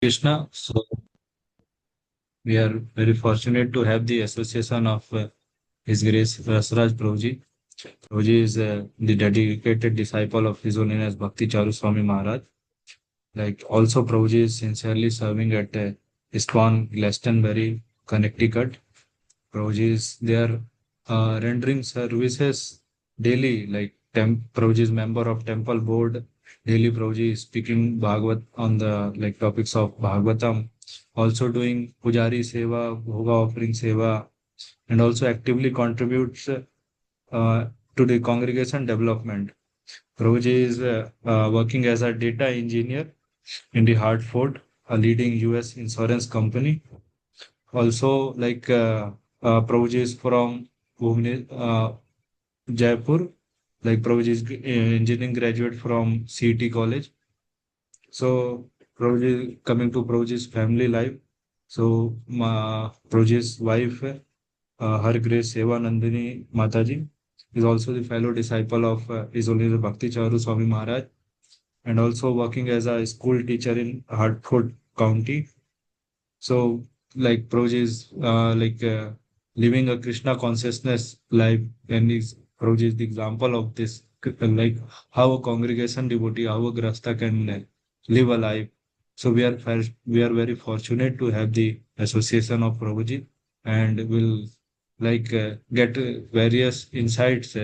Krishna. So we are very fortunate to have the association of His Grace Rasraj Prabhuji. Prabhuji is the dedicated disciple of His Holiness Bhakti Charu Swami Maharaj. Like also Prabhuji is sincerely serving at ISKCON Glastonbury, Connecticut. Prabhuji is there rendering services daily. Like Prabhuji is member of Temple Board. Daily Prabhuji is speaking Bhagavad on the like topics of Bhagavatam. Also doing Pujari Seva, Bhoga offering Seva, and also actively contributes to the congregation development. Prabhuji is working as a data engineer in the Hartford, a leading US insurance company. Also, Prabhuji is from Jaipur. Like Prabhuji is engineering graduate from CET College. So Prabhuji coming to Prabhuji's family life. So Prabhuji's wife, Her Grace Seva Nandini Mataji, is also the fellow disciple of His Holiness Bhakti Charu Swami Maharaj, and also working as a school teacher in Hartford County. So, like Prabhuji is living a Krishna consciousness life, and is Prabhuji is the example of this, like how a congregation devotee, how a grasta can live a life. So we are very fortunate to have the association of Prabhuji, and will get various insights.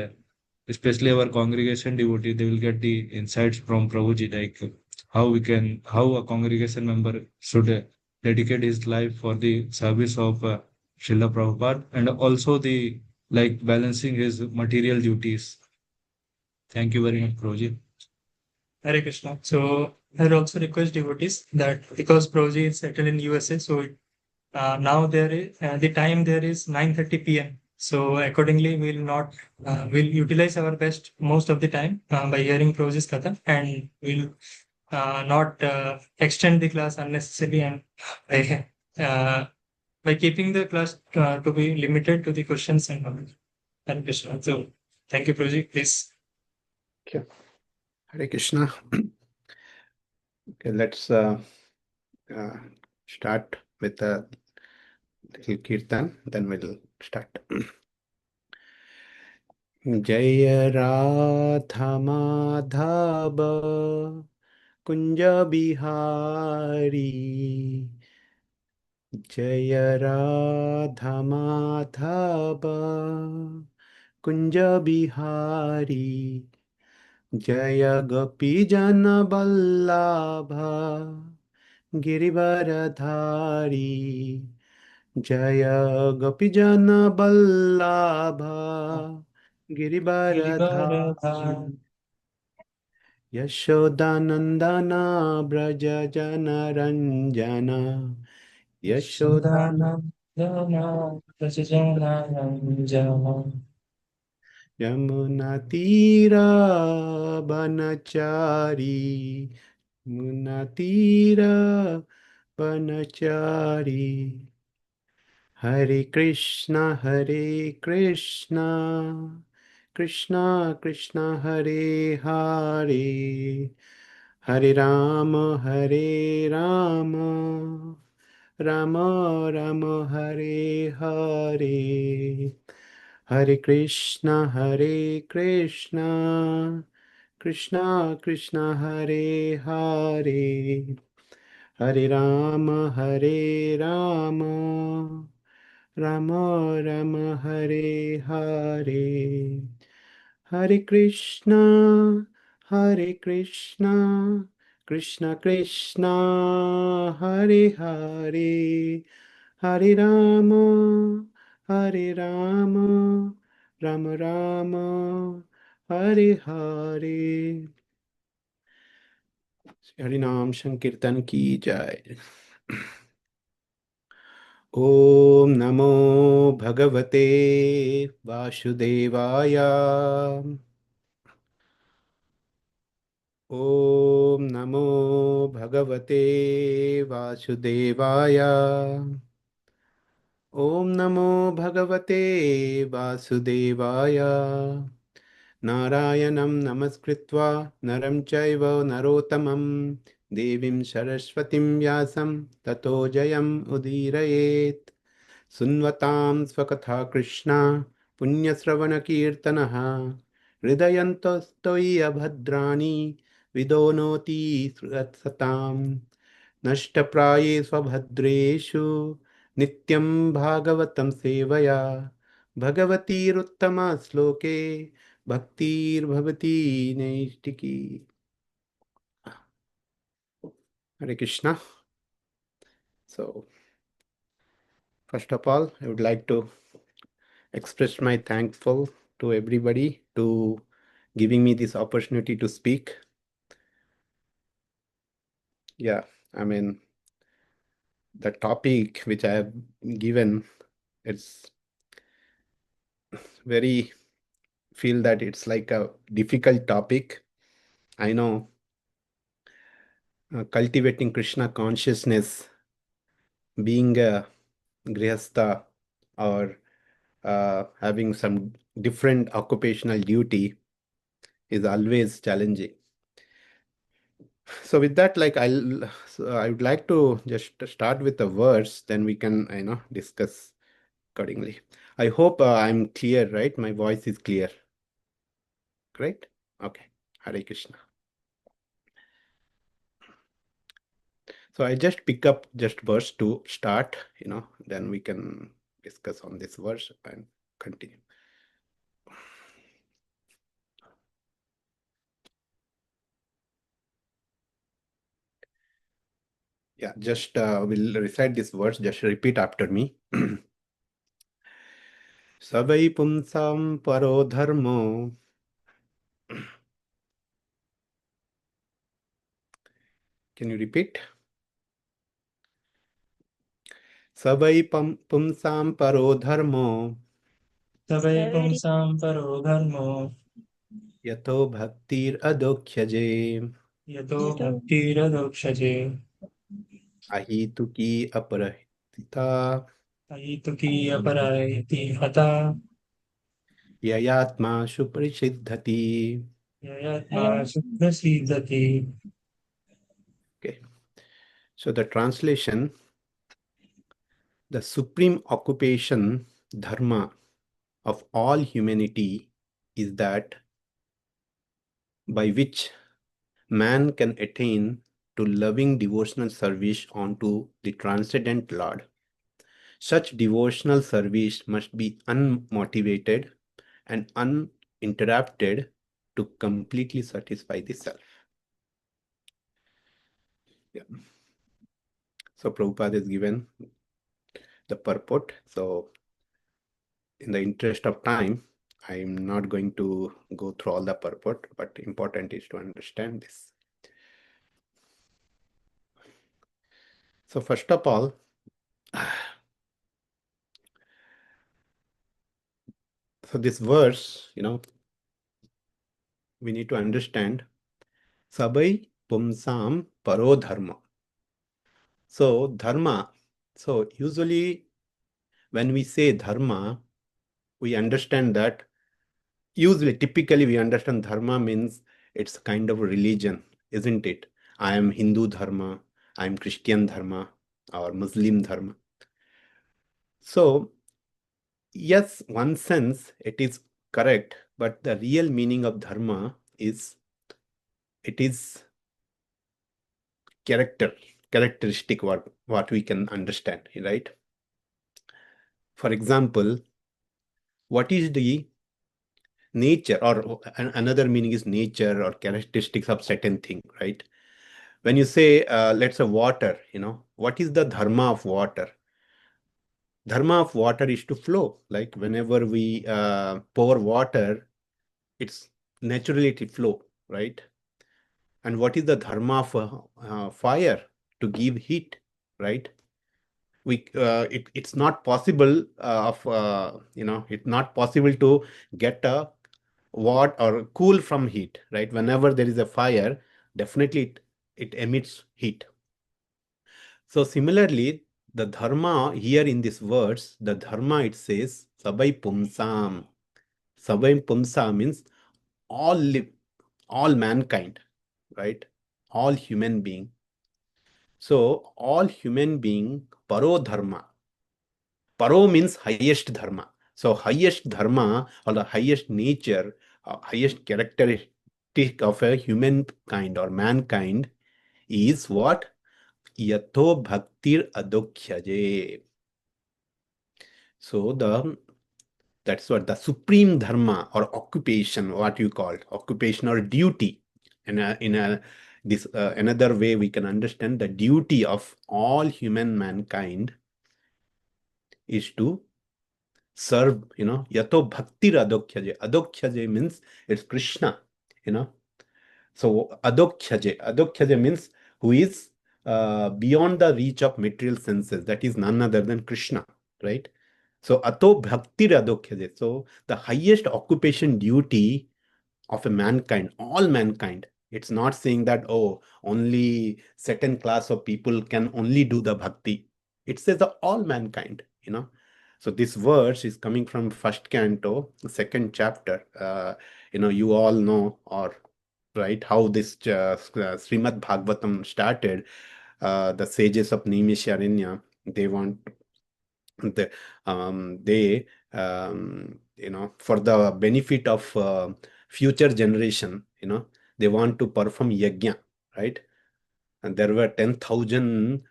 Especially our congregation devotee, they will get the insights from Prabhuji, like how a congregation member should dedicate his life for the service of Srila Prabhupada, and also the like balancing his material duties. Thank you very much, Prabhuji. Hare Krishna. So I will also request devotees that because Prabhuji is settled in USA, so now there is the time there is 9:30 p.m. So accordingly, we'll not we'll utilize our best most of the time by hearing Prabhuji's katha, and we'll not extend the class unnecessarily, and by, by keeping the class to be limited to the questions and all. Hare Krishna. So thank you, Prabhuji. Please. Okay. Hare Krishna. Okay, let's start with a little kirtan, then we'll start. Jaya Radha Madhava Kunja Bihari, Jaya Radha Madhava Kunja Bihari, Jaya Gopi Jana Vallabha Girivaradhari, Jaya Gopi Jana Vallabha Girivaradhari, Yashodanandana Braja Jana Ranjana, Yashodanandana Yamuna Tira Banachari, Munatira Banachari. Hare Krishna, Krishna Krishna, Hare Hare, Hare Rama, Rama Rama, Hare Hare. Hare Krishna, Krishna Krishna, Hare Hare, Hare Rama, Rama Rama, Hare Hare. Hare Krishna, Krishna Krishna, Hare Hare, Hare Rama, Rama Rama, Hare Hare. Hari Naam Sankirtan ki jai. Om Namo Bhagavate Vasudevaya. Om Namo Bhagavate Vasudevaya. Om Namo Bhagavate Vasudevaya. Narayanam Namaskritva Naram Chaiva Narotamam Devim Saraswatim Vyasam Tato Jayam Udirayet Sunvatam Svakatha Krishna Punyasravana Kirtanaha Hridayantostoi Abhadrani Vidonoti Satam Nashtapraye Svabhadreshu Nityam Bhagavatam Sevaya Bhagavatir Uttama Sloke Bhaktir Bhavati Naistiki. Hare Krishna. So, first of all, I would like to express my thankful to everybody to giving me this opportunity to speak. Yeah, I mean, the topic which I have given, it's very feel that it's like a difficult topic. I know cultivating Krishna consciousness, being a grihastha or having some different occupational duty is always challenging. So with that, like I would like to just start with a verse, then we can discuss accordingly. I hope I'm clear, right? My voice is clear. Great. Okay. Hare Krishna. So I just pick up just verse to start, then we can discuss on this verse and continue. Yeah, just we'll recite this verse, just repeat after me. Savai pumsam paro dharmo. Can you repeat? Savai pumsam paro dharmo. Savai pumsam paro dharmo Yato bhaktir adokyaje. yato bhaktiradokshate Ahituki aparahita. aituki aparayati hata Yayatma suparisiddhati. yayatma suprasiddhati. Okay. So the translation, the supreme occupation, dharma, of all humanity is that by which man can attain to loving devotional service unto the transcendent Lord. Such devotional service must be unmotivated and uninterrupted to completely satisfy the self. Yeah. So Prabhupada has given the purport. So in the interest of time, I'm not going to go through all the purport, but important is to understand this. So first of all, so this verse, we need to understand Sabai Pumsam Paro Dharma. So dharma, so usually when we say dharma, we understand that typically we understand dharma means it's kind of a religion, isn't it? I am Hindu dharma, I am Christian dharma or Muslim dharma. So yes, one sense it is correct, but the real meaning of dharma is it is characteristic what we can understand, right? For example, what is the nature, or another meaning is nature or characteristics of certain thing, right? When you say let's say water, what is the dharma of water? Dharma of water is to flow. Like whenever we pour water, it's naturally to flow, right? And what is the dharma of fire? To give heat, right? It's not possible it's not possible to get a watt or cool from heat, right? Whenever there is a fire, definitely it emits heat. So similarly, the dharma here in this words, the dharma it says sabai pumsam. Sabai pumsa means all mankind, right? All human being. So all human being, paro dharma. Paro means highest dharma. So highest dharma or the highest nature, highest characteristic of a humankind or mankind is what? Yato bhaktir adokhyaje. So that's what the supreme dharma or occupation, what you call occupation or duty. And this another way we can understand the duty of all human mankind is to serve, yato bhaktir adokhyaje. Adokhyaje means it's Krishna, So adokhyaje means who is beyond the reach of material senses. That is none other than Krishna, right? So ato bhaktir adokhyaje. So the highest occupation duty of a mankind, all mankind. It's not saying that, oh, only certain class of people can only do the bhakti. It says the all mankind. So this verse is coming from first canto, second chapter. You all know, or right, how this Srimad Bhagavatam started. The sages of Naimisharanya, they want they for the benefit of future generation, they want to perform yajna, right? And there were 10,000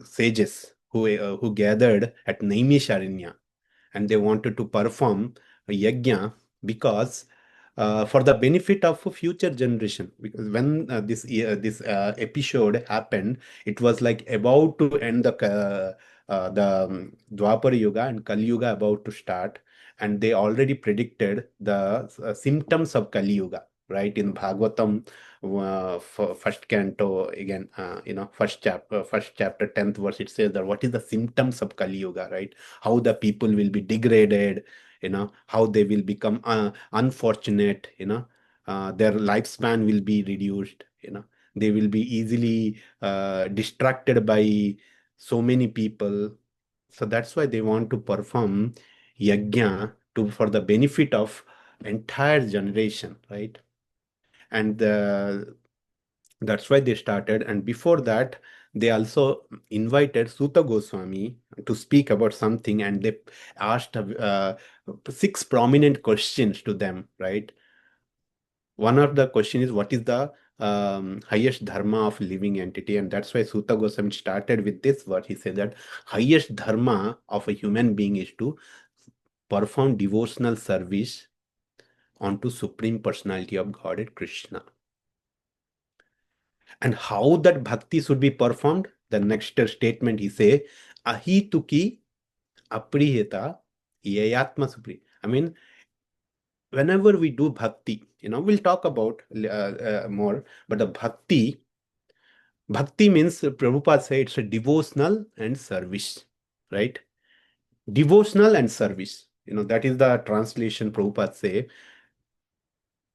sages who gathered at Naimisharanya, and they wanted to perform a yajna because for the benefit of a future generation. Because when this episode happened, it was like about to end the Dwapar Yuga and Kali Yuga about to start, and they already predicted the symptoms of Kali Yuga, right? In Bhagavatam, first canto again, first chapter 10th verse, it says that what is the symptoms of Kali Yuga, right? How the people will be degraded, how they will become unfortunate, their lifespan will be reduced, they will be easily distracted by so many people. So that's why they want to perform yajna for the benefit of entire generation, right? And that's why they started. And before that, they also invited Suta Goswami to speak about something, and they asked 6 prominent questions to them, right? One of the question is, what is the highest dharma of living entity? And that's why Suta Goswami started with this word. He said that highest dharma of a human being is to perform devotional service onto Supreme Personality of Godhead, Krishna. And how that bhakti should be performed, the next statement he say, ahituki aprihita yayatma supri. I mean, whenever we do bhakti, we'll talk about more, but the bhakti means, Prabhupada say, it's a devotional and service, right? Devotional and service, that is the translation Prabhupada say.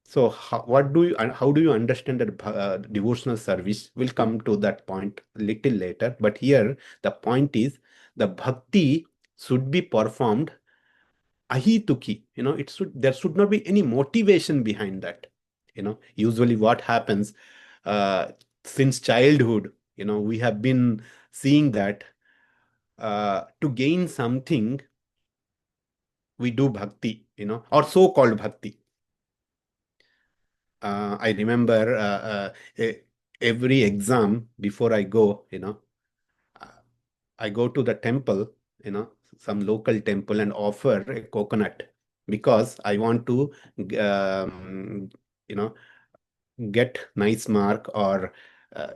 So how do you understand that devotional service? We'll come to that point a little later. But here the point is the bhakti should be performed ahituki. There should not be any motivation behind that. Usually what happens since childhood, we have been seeing that to gain something we do bhakti, or so-called bhakti. I remember every exam before I go, I go to the temple, some local temple, and offer a coconut because I want to, you know, get nice mark or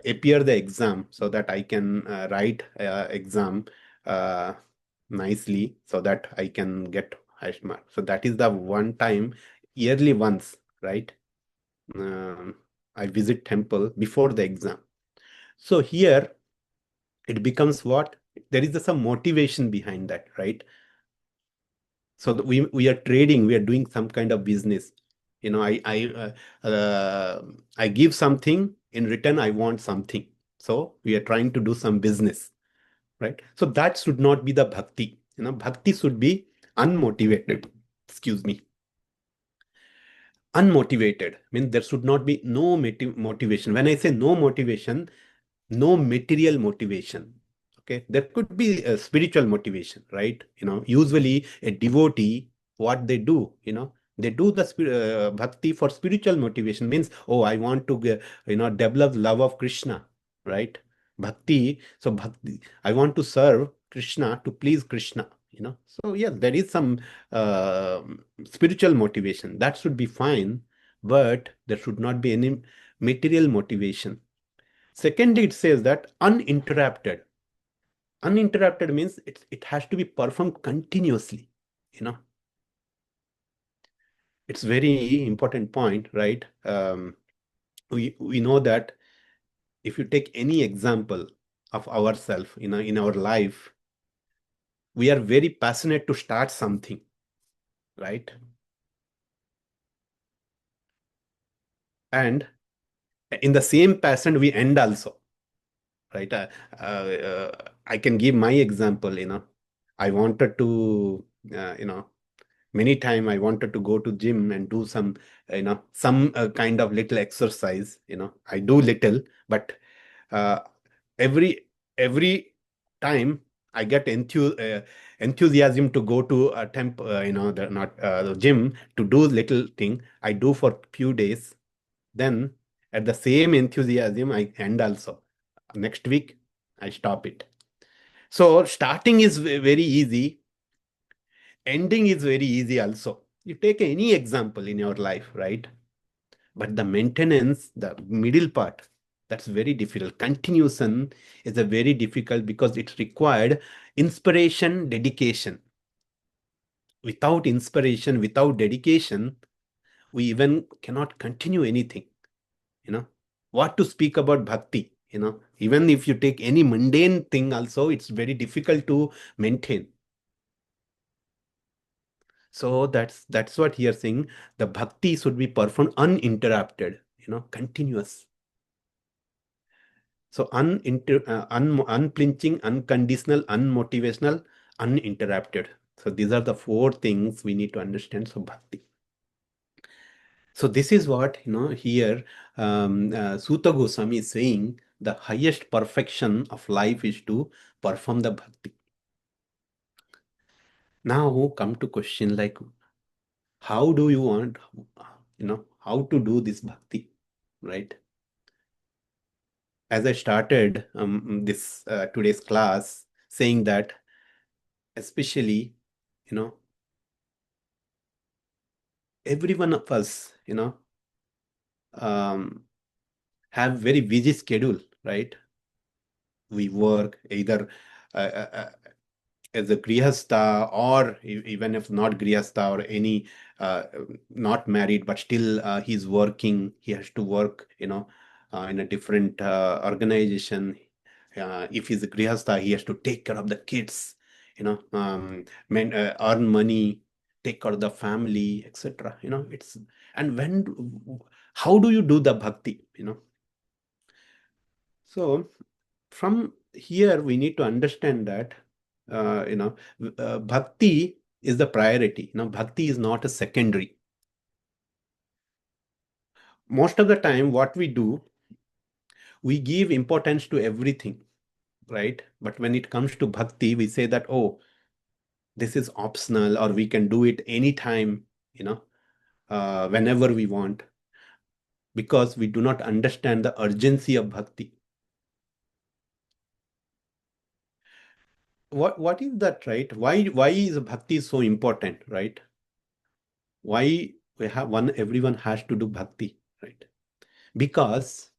appear the exam so that I can write exam nicely so that I can get highest mark. So that is the one time, yearly once, right? I visit temple before the exam. So here it becomes what? There is some motivation behind that, right? So we are trading, we are doing some kind of business. I give something, in return I want something. So we are trying to do some business, right? So that should not be the bhakti. Bhakti should be unmotivated. Excuse me. unmotivated, means there should not be no motivation. When I say no motivation, no material motivation. Okay, there could be a spiritual motivation, right? Usually a devotee, what they do, they do the bhakti for spiritual motivation. Means, oh, I want to develop love of Krishna, right? Bhakti. So bhakti, I want to serve Krishna, to please Krishna. So yeah, there is some uh, spiritual motivation that should be fine, but there should not be any material motivation. Secondly, it says that uninterrupted. Uninterrupted means it has to be performed continuously. It's very important point, right? We know that if you take any example of ourselves, in our life, we are very passionate to start something, right? And in the same passion, we end also, right? I can give my example. I wanted to, many time I wanted to go to gym and do some kind of little exercise. I do little, but uh, every every time I get enthusiasm to go to a the gym to do little thing. I do for few days, then at the same enthusiasm I end also. Next week I stop it. So starting is very easy, ending is very easy also. You take any example in your life, right? But the maintenance, the middle part, that's very difficult. Continuation is a very difficult because it required inspiration, dedication. Without inspiration, without dedication, we even cannot continue anything. What to speak about bhakti? Even if you take any mundane thing also, it's very difficult to maintain. So that's what he is saying. The bhakti should be performed uninterrupted, continuous. So unflinching, unconditional, unmotivational, uninterrupted. So these are the four things we need to understand. So bhakti. So this is what here Suta Goswami is saying. The highest perfection of life is to perform the bhakti. Now come to question like, how do you want, how to do this bhakti, right? As I started this today's class saying that, especially, every one of us, have very busy schedule, right? We work either uh, uh, uh, as a grihastha, or even if not grihastha, or any uh, not married, but still he's working. He has to work, in a different organization. If he's a grihastha, he has to take care of the kids, earn money, take care of the family, etc. It's and how do you do the bhakti? So from here we need to understand that bhakti is the priority. Bhakti is not a secondary. Most of the time what we do, we give importance to everything, right? But when it comes to bhakti, we say that, oh, this is optional, or we can do it anytime, whenever we want, because we do not understand the urgency of bhakti. What is that, right? Why is bhakti so important, right? Why everyone has to do bhakti, right? Because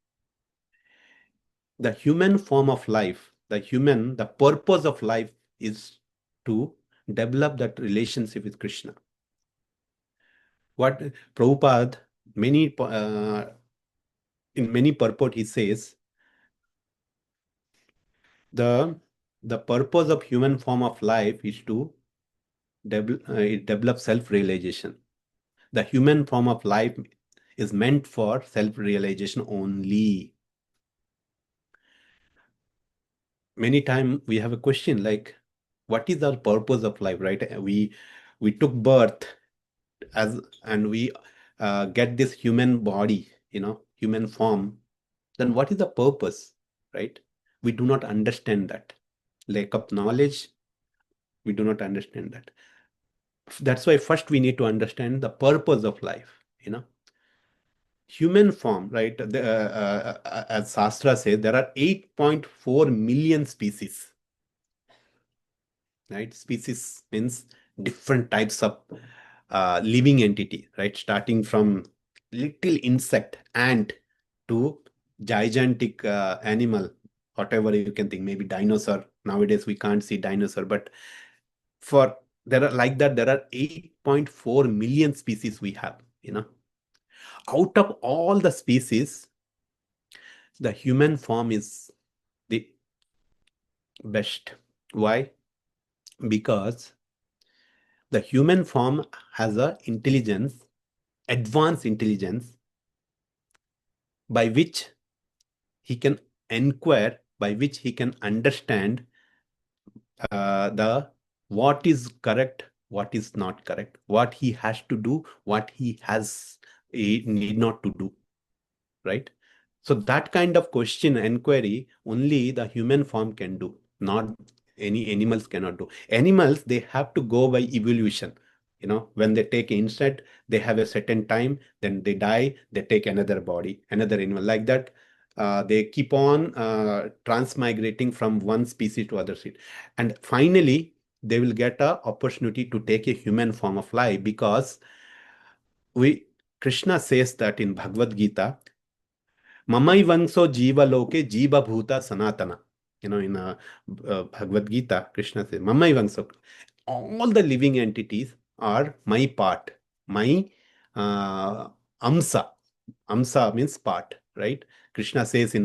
the human form of life, the purpose of life is to develop that relationship with Krishna. What Prabhupada, in many purport, he says, the purpose of human form of life is to develop self-realization. The human form of life is meant for self-realization only. Many times we have a question like, what is our purpose of life, right? We took birth and we get this human body, human form, then what is the purpose, right? We do not understand that. Lack of knowledge, we do not understand that. That's why first we need to understand the purpose of life, Human form, right? As Shastra says, there are 8.4 million species, right? Species means different types of living entity, right? Starting from little insect, ant, to gigantic animal, whatever you can think, maybe dinosaur. Nowadays we can't see dinosaur, but there are 8.4 million species we have, Out of all the species, the human form is the best. Why? Because the human form has a intelligence, advanced intelligence, by which he can inquire, by which he can understand the what is correct, what is not correct, what he has to do, what he need not to do, right? So that kind of question, inquiry, only the human form can do, not any animals cannot do. Animals, they have to go by evolution. When they take insect, they have a certain time, then they die, they take another body, another animal. Like that, they keep on transmigrating from one species to other species. And finally, they will get an opportunity to take a human form of life, because Krishna says that in Bhagavad-gita, Mamai Vangso Jiva Loke Jiva Bhuta Sanatana. In Bhagavad-gita, Krishna says, Mamai Vangso. All the living entities are my part, my amsa. Amsa means part, right? Krishna says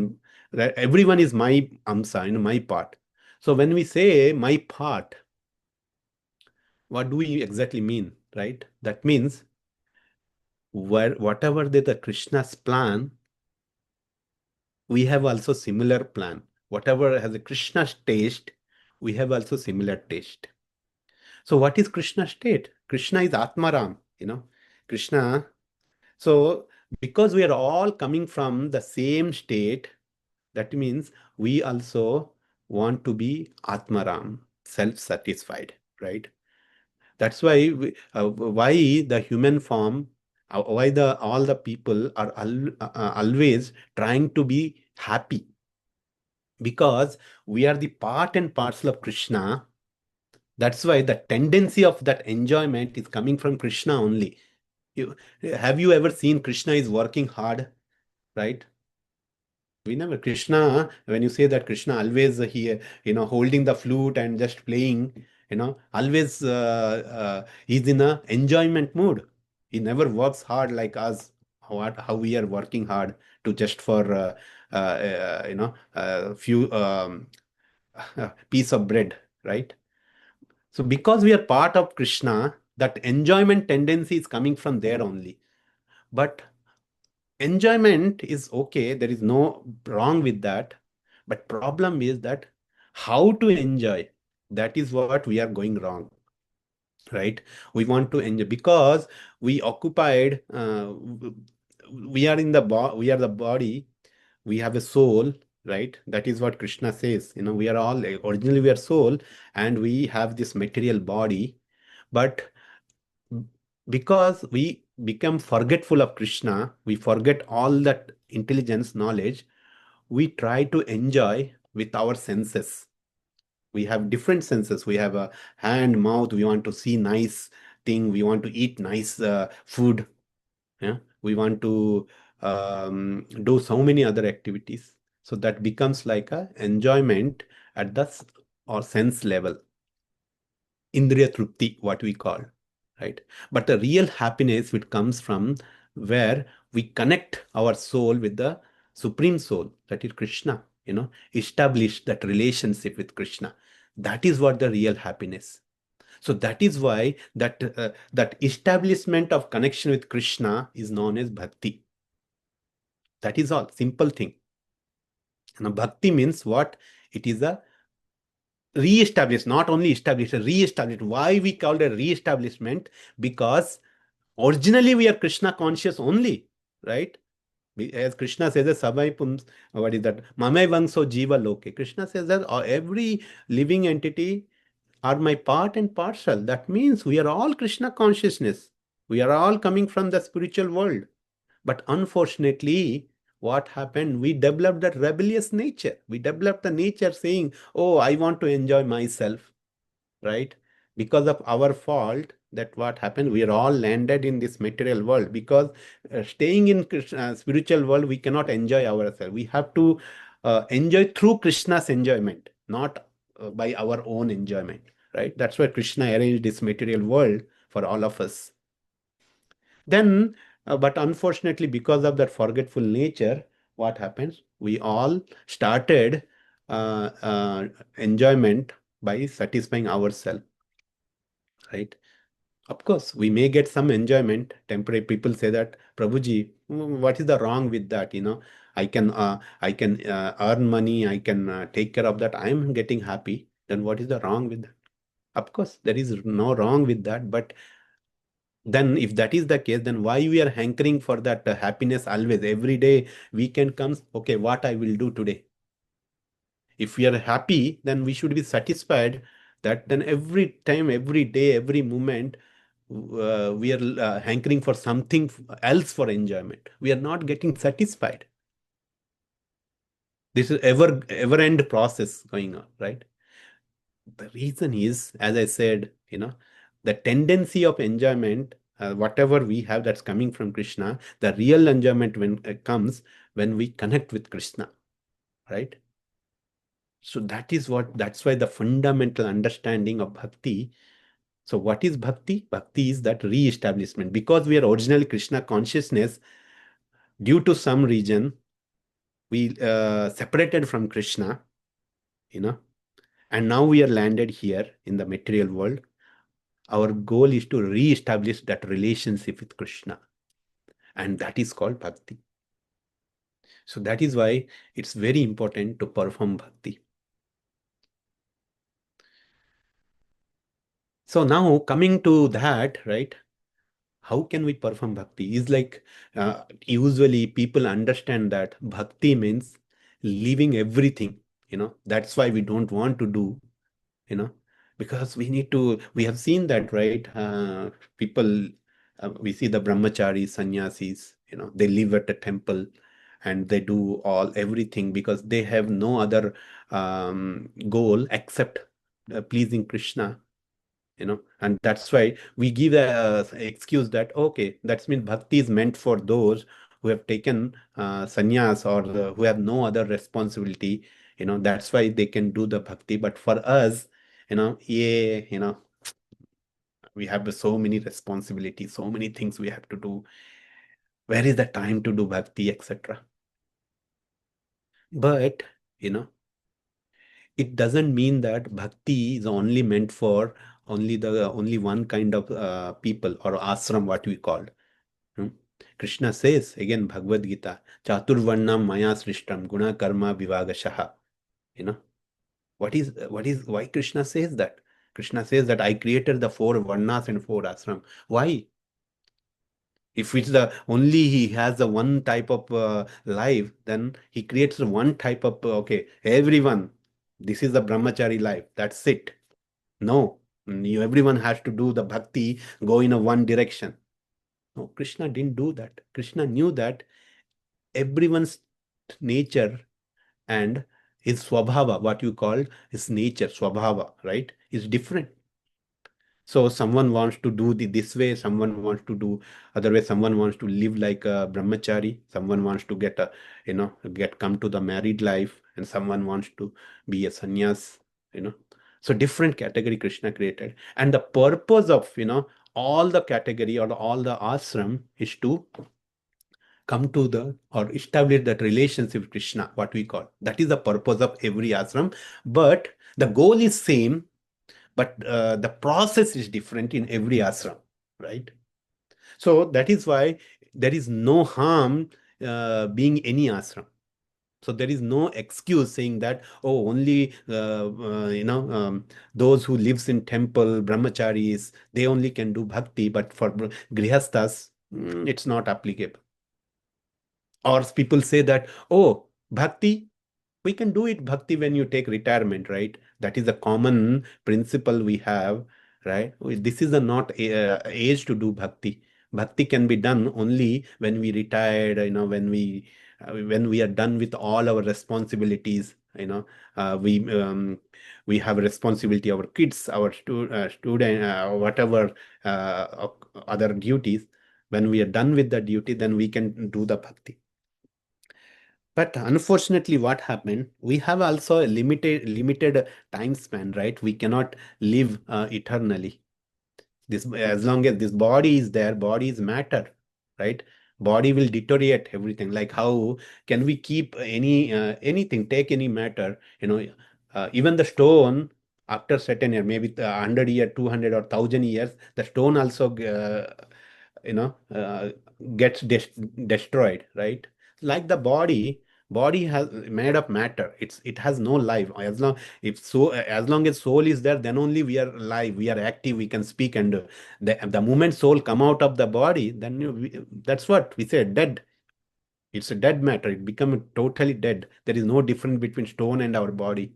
that everyone is my amsa, my part. So when we say my part, what do we exactly mean, right? That means whatever the Krishna's plan, we have also similar plan. Whatever has a Krishna's taste, we have also similar taste. So what is Krishna's state? Krishna is Atmaram, Krishna. So because we are all coming from the same state, that means we also want to be Atmaram, self-satisfied, right? That's why why the human form, why all the people are always trying to be happy, because we are the part and parcel of Krishna. That's why the tendency of that enjoyment is coming from Krishna only. Have you ever seen Krishna is working hard, right? We never. Krishna, when you say that Krishna always holding the flute and just playing, always he's in a enjoyment mood. He never works hard like us. How we are working hard to just for few piece of bread, right? So because we are part of Krishna, that enjoyment tendency is coming from there only. But enjoyment is okay, there is no wrong with that. But problem is that how to enjoy, that is what we are going wrong, right? We want to enjoy because we occupied, we are the body, we have a soul, right? That is what Krishna says. We are all originally we are soul, and we have this material body, but because we become forgetful of Krishna, we forget all that intelligence, knowledge, we try to enjoy with our senses. We have different senses. We have a hand, mouth, we want to see nice thing, we want to eat nice food. Yeah, we want to do so many other activities. So that becomes like a enjoyment at the or sense level. Indriya Trupti, what we call, right? But the real happiness, which comes from where we connect our soul with the Supreme Soul, that is Krishna, establish that relationship with Krishna. That is what the real happiness. So that is why that establishment of connection with Krishna is known as bhakti. That is all, simple thing. Now, bhakti means what? It is a re-establish, not only establish, a re-establish. Why we call it a re-establishment? Because Originally, we are Krishna conscious only, right? As Krishna says, Sabai Pums, what is that? Mamai Vangso Jiva Loke. Krishna says that every living entity are my part and parcel. That means we are all Krishna consciousness. We are all coming from the spiritual world. But unfortunately, what happened? We developed that rebellious nature. We developed the nature saying, oh, I want to enjoy myself, right? Because of our fault, that what happened, we are all landed in this material world. Because staying in spiritual world, we cannot enjoy ourselves. We have to enjoy through Krishna's enjoyment, not by our own enjoyment, right? That's why Krishna arranged this material world for all of us. Then, but unfortunately, because of that forgetful nature, what happens? We all started enjoyment by satisfying ourselves, right? Of course, we may get some enjoyment. Temporary people say that, Prabhuji, what is the wrong with that? I can earn money. I can take care of that. I am getting happy. Then what is the wrong with that? Of course, there is no wrong with that. But then if that is the case, then why we are hankering for that happiness always? Every day weekend comes, okay, what I will do today? If we are happy, then we should be satisfied that then every time, every day, every moment, we are hankering for something else for enjoyment. We are not getting satisfied. This is ever end process going on, right? The reason is, as I said, the tendency of enjoyment, whatever we have that's coming from Krishna, the real enjoyment when comes when we connect with Krishna, right? So that's why the fundamental understanding of bhakti. So what is bhakti? Bhakti is that re-establishment. Because we are originally Krishna consciousness, due to some reason, we separated from Krishna, and now we are landed here in the material world. Our goal is to re-establish that relationship with Krishna. And that is called bhakti. So that is why it's very important to perform bhakti. So now coming to that, right? How can we perform bhakti? Is like usually people understand that bhakti means leaving everything. That's why we don't want to do, because we have seen that, right? People, we see the brahmacharis, sannyasis, they live at a temple and they do everything because they have no other goal except pleasing Krishna. And that's why we give the excuse that, okay, that means bhakti is meant for those who have taken sannyas, or who have no other responsibility. That's why they can do the bhakti. But for us, yeah, we have so many responsibilities, so many things we have to do. Where is the time to do bhakti, etc.? But, it doesn't mean that bhakti is only meant for only one kind of people, or ashram, what we call. Hmm? Krishna says again, Bhagavad-gita, Chaturvarnam maya srishtam guna karma vivagashaha. Why Krishna says that? Krishna says that I created the 4 varnas and 4 ashram. Why? If it's the only he has the one type of life, then he creates one type of, okay, everyone, this is the brahmachari life. That's it. No, everyone has to do the bhakti, go in a one direction. No, Krishna didn't do that. Krishna knew that everyone's nature and his swabhava, what you call his nature, swabhava, right, is different. So someone wants to do this way, someone wants to do other way, someone wants to live like a brahmachari, someone wants to come to the married life, and someone wants to be a sannyas, So different category Krishna created. And the purpose of, all the category or all the ashram is to come to or establish that relationship with Krishna, what we call. That is the purpose of every ashram. But the goal is same, but the process is different in every ashram, right? So that is why there is no harm being any ashram. So there is no excuse saying that, oh, only those who lives in temple, brahmacharis, they only can do bhakti, but for grihasthas, it's not applicable. Or people say that, oh, bhakti, we can do it bhakti when you take retirement, right? That is a common principle we have, right? This is a not age to do bhakti. Bhakti can be done only when we retired, when we are done with all our responsibilities, we have a responsibility, our kids, our student, whatever other duties. When we are done with the duty, then we can do the bhakti. But unfortunately, what happened? We have also a limited time span, right? We cannot live eternally. This, as long as this body is there, body is matter, right? Body will deteriorate everything. Like how can we keep anything, take any matter? Even the stone after certain year, maybe 100 year, 200 or 1,000 years, the stone also you know uh, gets destroyed, right? Like the body has made of matter, it has no life. As long as soul is there, then only we are alive, we are active, we can speak. And the moment soul come out of the body, then that's what we say, dead. It's a dead matter, it become totally dead. There is no difference between stone and our body.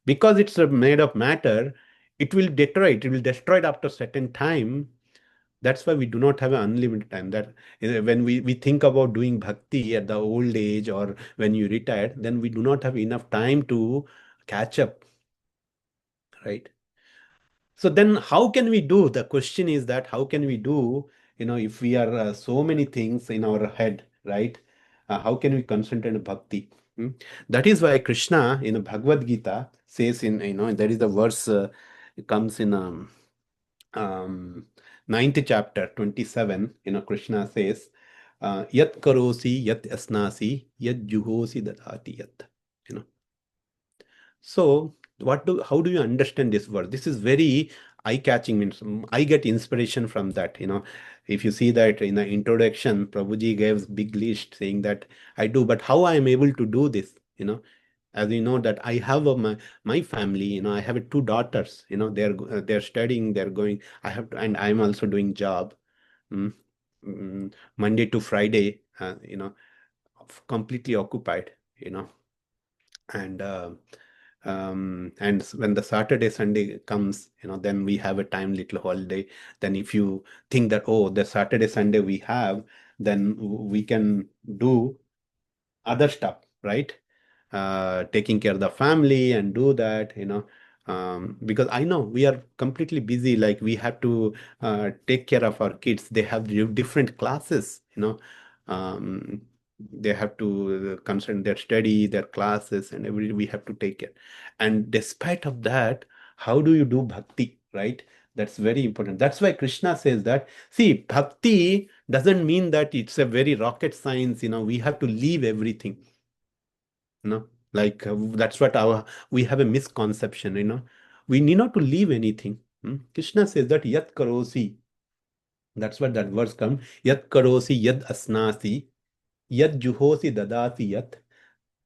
Because it's made of matter, it will destroy it after certain time. That's why we do not have an unlimited time. That when we think about doing bhakti at the old age or when you retire, then we do not have enough time to catch up, right? So then how can we do? The question is that how can we do, if we are so many things in our head, right? How can we concentrate on bhakti? Hmm? That is why Krishna in the Bhagavad-gita says there is a verse, it comes in um, 9th chapter, 27, Krishna says, Yat karosi, yat asnasi, yat juhosi dadhati yat. You know. So, how do you understand this word? This is very eye-catching, means I get inspiration from that. If you see that in the introduction, Prabhuji gave big list saying that I do, but how I am able to do this, as you know that I have my family, I have two daughters, they're studying, they're going, I have to, and I'm also doing job, mm, Monday to Friday, completely occupied, and when the Saturday, Sunday comes, then we have a time, little holiday. Then if you think that, oh, the Saturday, Sunday we have, then we can do other stuff, right? Taking care of the family and do that, because I know we are completely busy. Like we have to take care of our kids. They have different classes, um, they have to concentrate their study, their classes, and we have to take care. And despite of that, how do you do bhakti, right? That's very important. That's why Krishna says that, see, bhakti doesn't mean that it's a very rocket science, we have to leave everything. Like that's what we have a misconception, we need not to leave anything. Krishna says that yat karosi, that's what that verse comes, yat karosi yad asnasi yad juhosi dadasi yat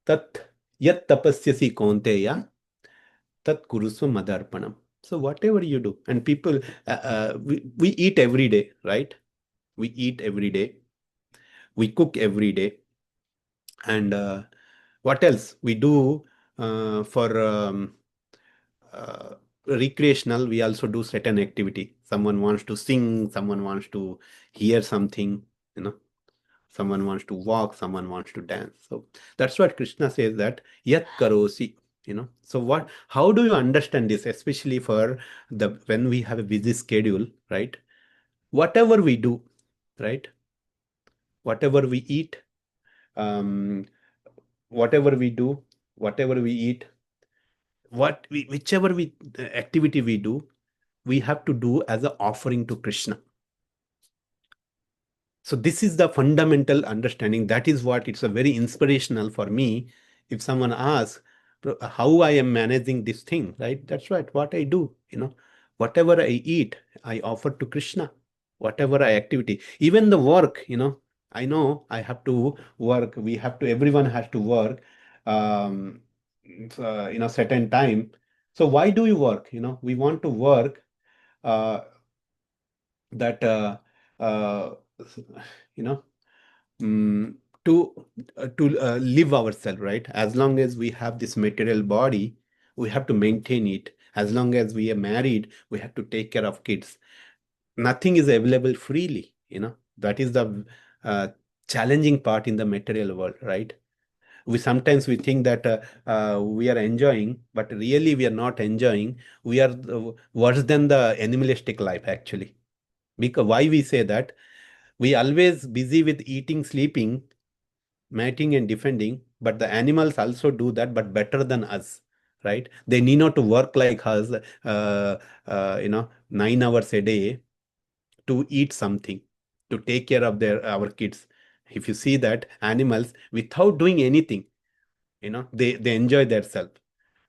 tat yat tapasyasi kaunteya tat kurusva madarpanam. So whatever you do, and people, we eat every day, right? We eat every day, we cook every day, and what else we do for recreational? We also do certain activity. Someone wants to sing, someone wants to hear something, someone wants to walk, someone wants to dance. So that's what Krishna says, that yat karosi, so how do you understand this, especially for when we have a busy schedule, right? Whatever we do, right? Whatever we eat, um, whatever we do, whatever we eat, whichever activity we do, we have to do as an offering to Krishna. So this is the fundamental understanding. That is what it's a very inspirational for me. If someone asks how I am managing this thing, right? That's right. What I do, whatever I eat, I offer to Krishna. Whatever I activity, even the work, I know I have to work. Everyone has to work. certain time. So why do you work? We want to work uh, that uh, you know mm, to live ourselves, right? As long as we have this material body, we have to maintain it. As long as we are married, we have to take care of kids. Nothing is available freely. That is the uh, challenging part in the material world, right? We sometimes think that we are enjoying, but really we are not enjoying. We are worse than the animalistic life, actually. Because why we say that? We always busy with eating, sleeping, mating and defending, but the animals also do that, but better than us, right? They need not to work like us, 9 hours a day to eat something, to take care of our kids. If you see that animals, without doing anything, they enjoy themselves.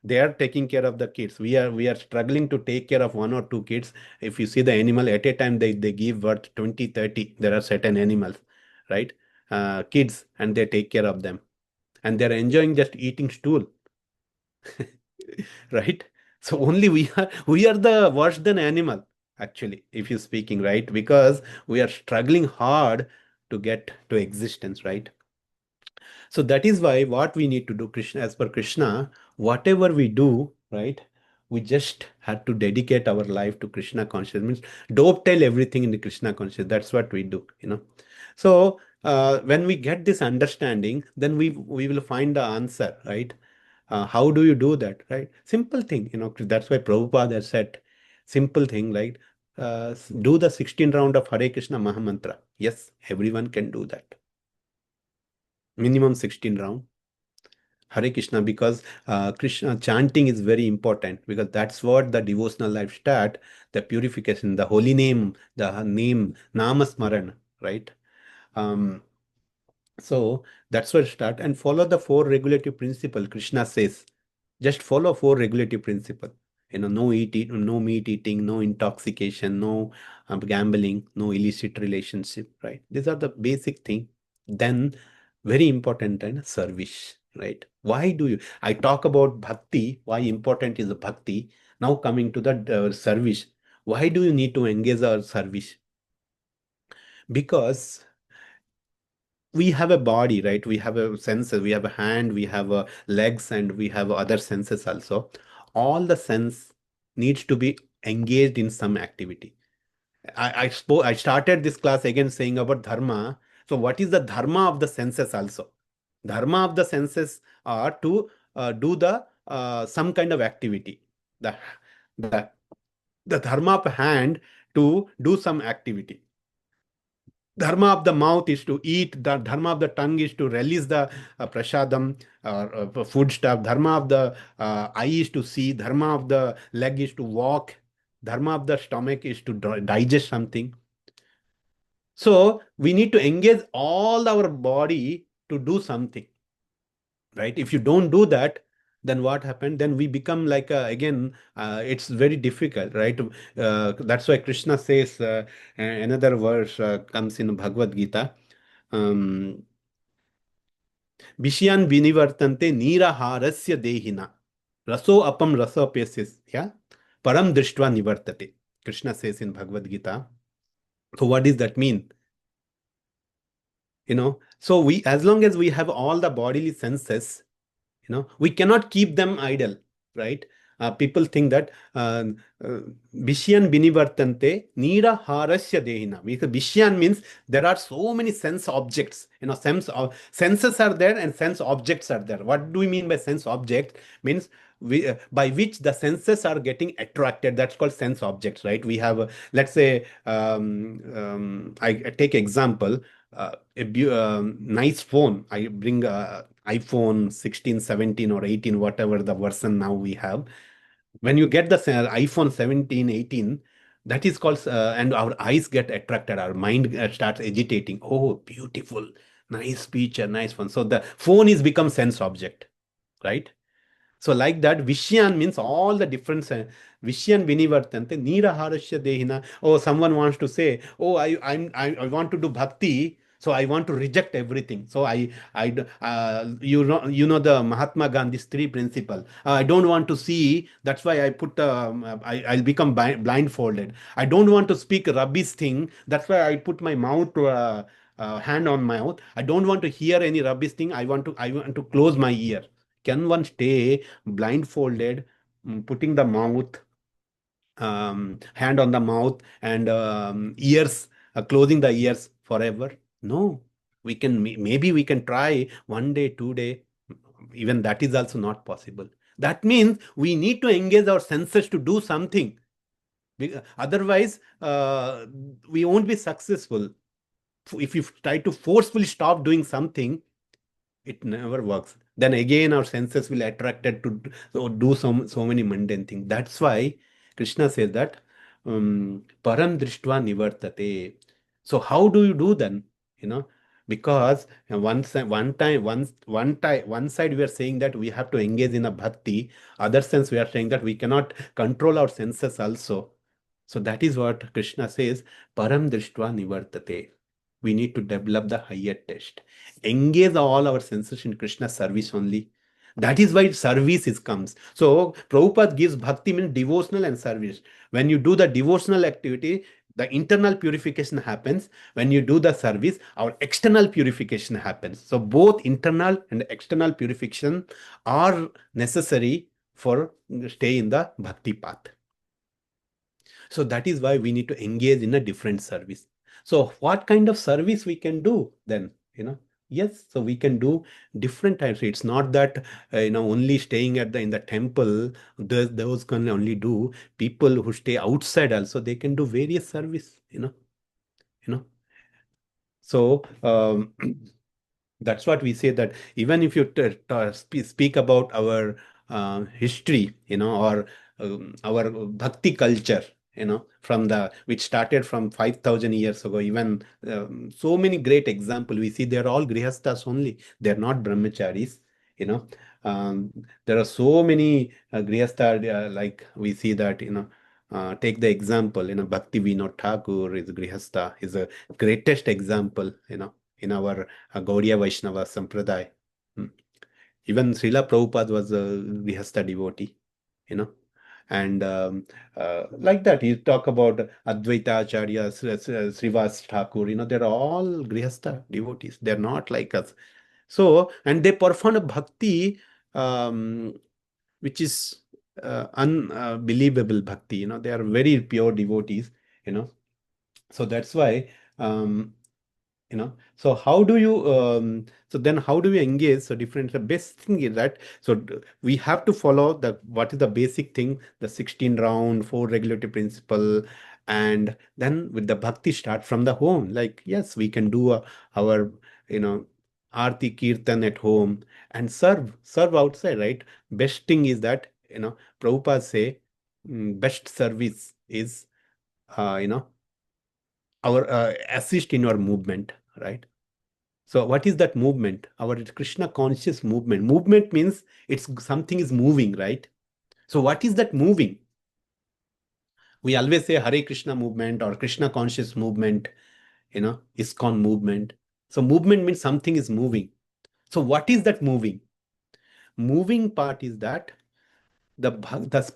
They are taking care of the kids. We are struggling to take care of one or two kids. If you see the animal at a time, they give birth 20, 30. There are certain animals, right? Kids, and they take care of them, and they're enjoying just eating stool. Right? So only we are the worse than animal, actually, if you're speaking, right? Because we are struggling hard to get to existence, right? So that is why what we need to do, Krishna, as per Krishna, whatever we do, right? We just have to dedicate our life to Krishna consciousness. Means dovetail everything in the Krishna consciousness. That's what we do. So when we get this understanding, then we will find the answer, right? How do you do that, right? Simple thing. That's why Prabhupada has said, simple thing like do the 16 round of Hare Krishna Mahamantra. Yes, everyone can do that. Minimum 16 round. Hare Krishna, because Krishna chanting is very important, because that's what the devotional life start, the purification, the holy name, the name, Namasmaran, right? Um, so that's where start, and follow the four regulative principle. Krishna says, just follow four regulative principle. No eating, no meat eating, no intoxication, no gambling, no illicit relationship, right? These are the basic thing. Then very important and service, right? Why do you? I talk about bhakti. Why important is the bhakti? Now coming to the service. Why do you need to engage our service? Because we have a body, right? We have a senses, we have a hand, we have a legs, and we have other senses also. All the sense needs to be engaged in some activity. I started this class again saying about dharma. So what is the dharma of the senses also? Dharma of the senses are to do the some kind of activity. The the the dharma of hand to do some activity. Dharma of the mouth is to eat. The dharma of the tongue is to release the prasadam or food stuff. Dharma of the eye is to see. Dharma of the leg is to walk. Dharma of the stomach is to digest something. So we need to engage all our body to do something, right? If you don't do that, then what happened? Then we become like again, it's very difficult, right? That's why Krishna says, another verse comes in Bhagavad-gita. um, Vishayan vinivartante niraharasya dehina raso apam rasapesya param drishtva nivartate. Krishna says in Bhagavad-gita. So what does that mean? So as long as we have all the bodily senses, we cannot keep them idle, right? People think that Vishyan binivartante nira harasya dehina. Because Vishyan means there are so many sense objects. Senses are there and sense objects are there. What do we mean by sense object? Means by which the senses are getting attracted. That's called sense objects, right? We have, let's say, I take example, nice phone. I bring iPhone 16, 17, or 18, whatever the version now we have. When you get the iPhone 17, 18, that is called, and our eyes get attracted, our mind starts agitating. Oh, beautiful, nice picture, nice phone. So the phone is become sense object, right? So like that, Vishyan means all the different Vishyan Vinivartante Nira Harasya Dehina. Oh, someone wants to say, oh, I want to do bhakti. So I want to reject everything. So you know the Mahatma Gandhi's three principle. I don't want to see. That's why I'll become blindfolded. I don't want to speak rubbish thing. That's why I put my mouth hand on my mouth. I don't want to hear any rubbish thing. I want to close my ear. Can one stay blindfolded, putting the mouth, hand on the mouth, and ears, closing the ears forever? No. We can, maybe we can try 1 day, 2 day. Even that is also not possible. That means we need to engage our senses to do something. Otherwise, we won't be successful. If you try to forcefully stop doing something, it never works. Then again our senses will attracted to do so many mundane things. That's why Krishna says that param drishtva nivartate. So how do you do then? Because one side we are saying that we have to engage in a bhakti. Other sense we are saying that we cannot control our senses also. So that is what Krishna says, param drishtva nivartate. We need to develop the higher taste, engage all our senses in Krishna's service only. That is why service comes. So Prabhupada gives bhakti means devotional and service. When you do the devotional activity, the internal purification happens. When you do the service, our external purification happens. So both internal and external purification are necessary for stay in the bhakti path. So that is why we need to engage in a different service. So what kind of service we can do then? Yes, so we can do different types. It's not that only staying in the temple. Those can only do. People who stay outside also, they can do various service. So that's what we say, that even if you speak about our history, or our bhakti culture, from which started from 5,000 years ago. Even so many great example we see, they're all grihasthas only. They're not brahmacharis. There are so many grihastha, like we see that, take the example, Bhakti Vinod Thakur is grihastha, is a greatest example, in our Gaudiya Vaishnava Sampradaya. Even Srila Prabhupada was a grihastha devotee, and like that, you talk about Advaita Acharya, Srivas Thakur, they're all grihastha devotees. They're not like us. So, and they perform a bhakti, which is unbelievable bhakti. They are very pure devotees. So that's why, so how do you so then how do we engage? So different, the best thing is that, so we have to follow what is the basic thing, the 16 round 4 regulative principle. And then with the bhakti start from the home. Like, yes, we can do our arti kirtan at home, and serve outside, right? Best thing is that, Prabhupada say, best service is our assist in your movement, right? So what is that movement? Our Krishna conscious movement. Movement means it's something is moving, right? So what is that moving? We always say Hare Krishna movement or Krishna conscious movement, ISKCON movement. So movement means something is moving. So what is that moving? Moving part is that the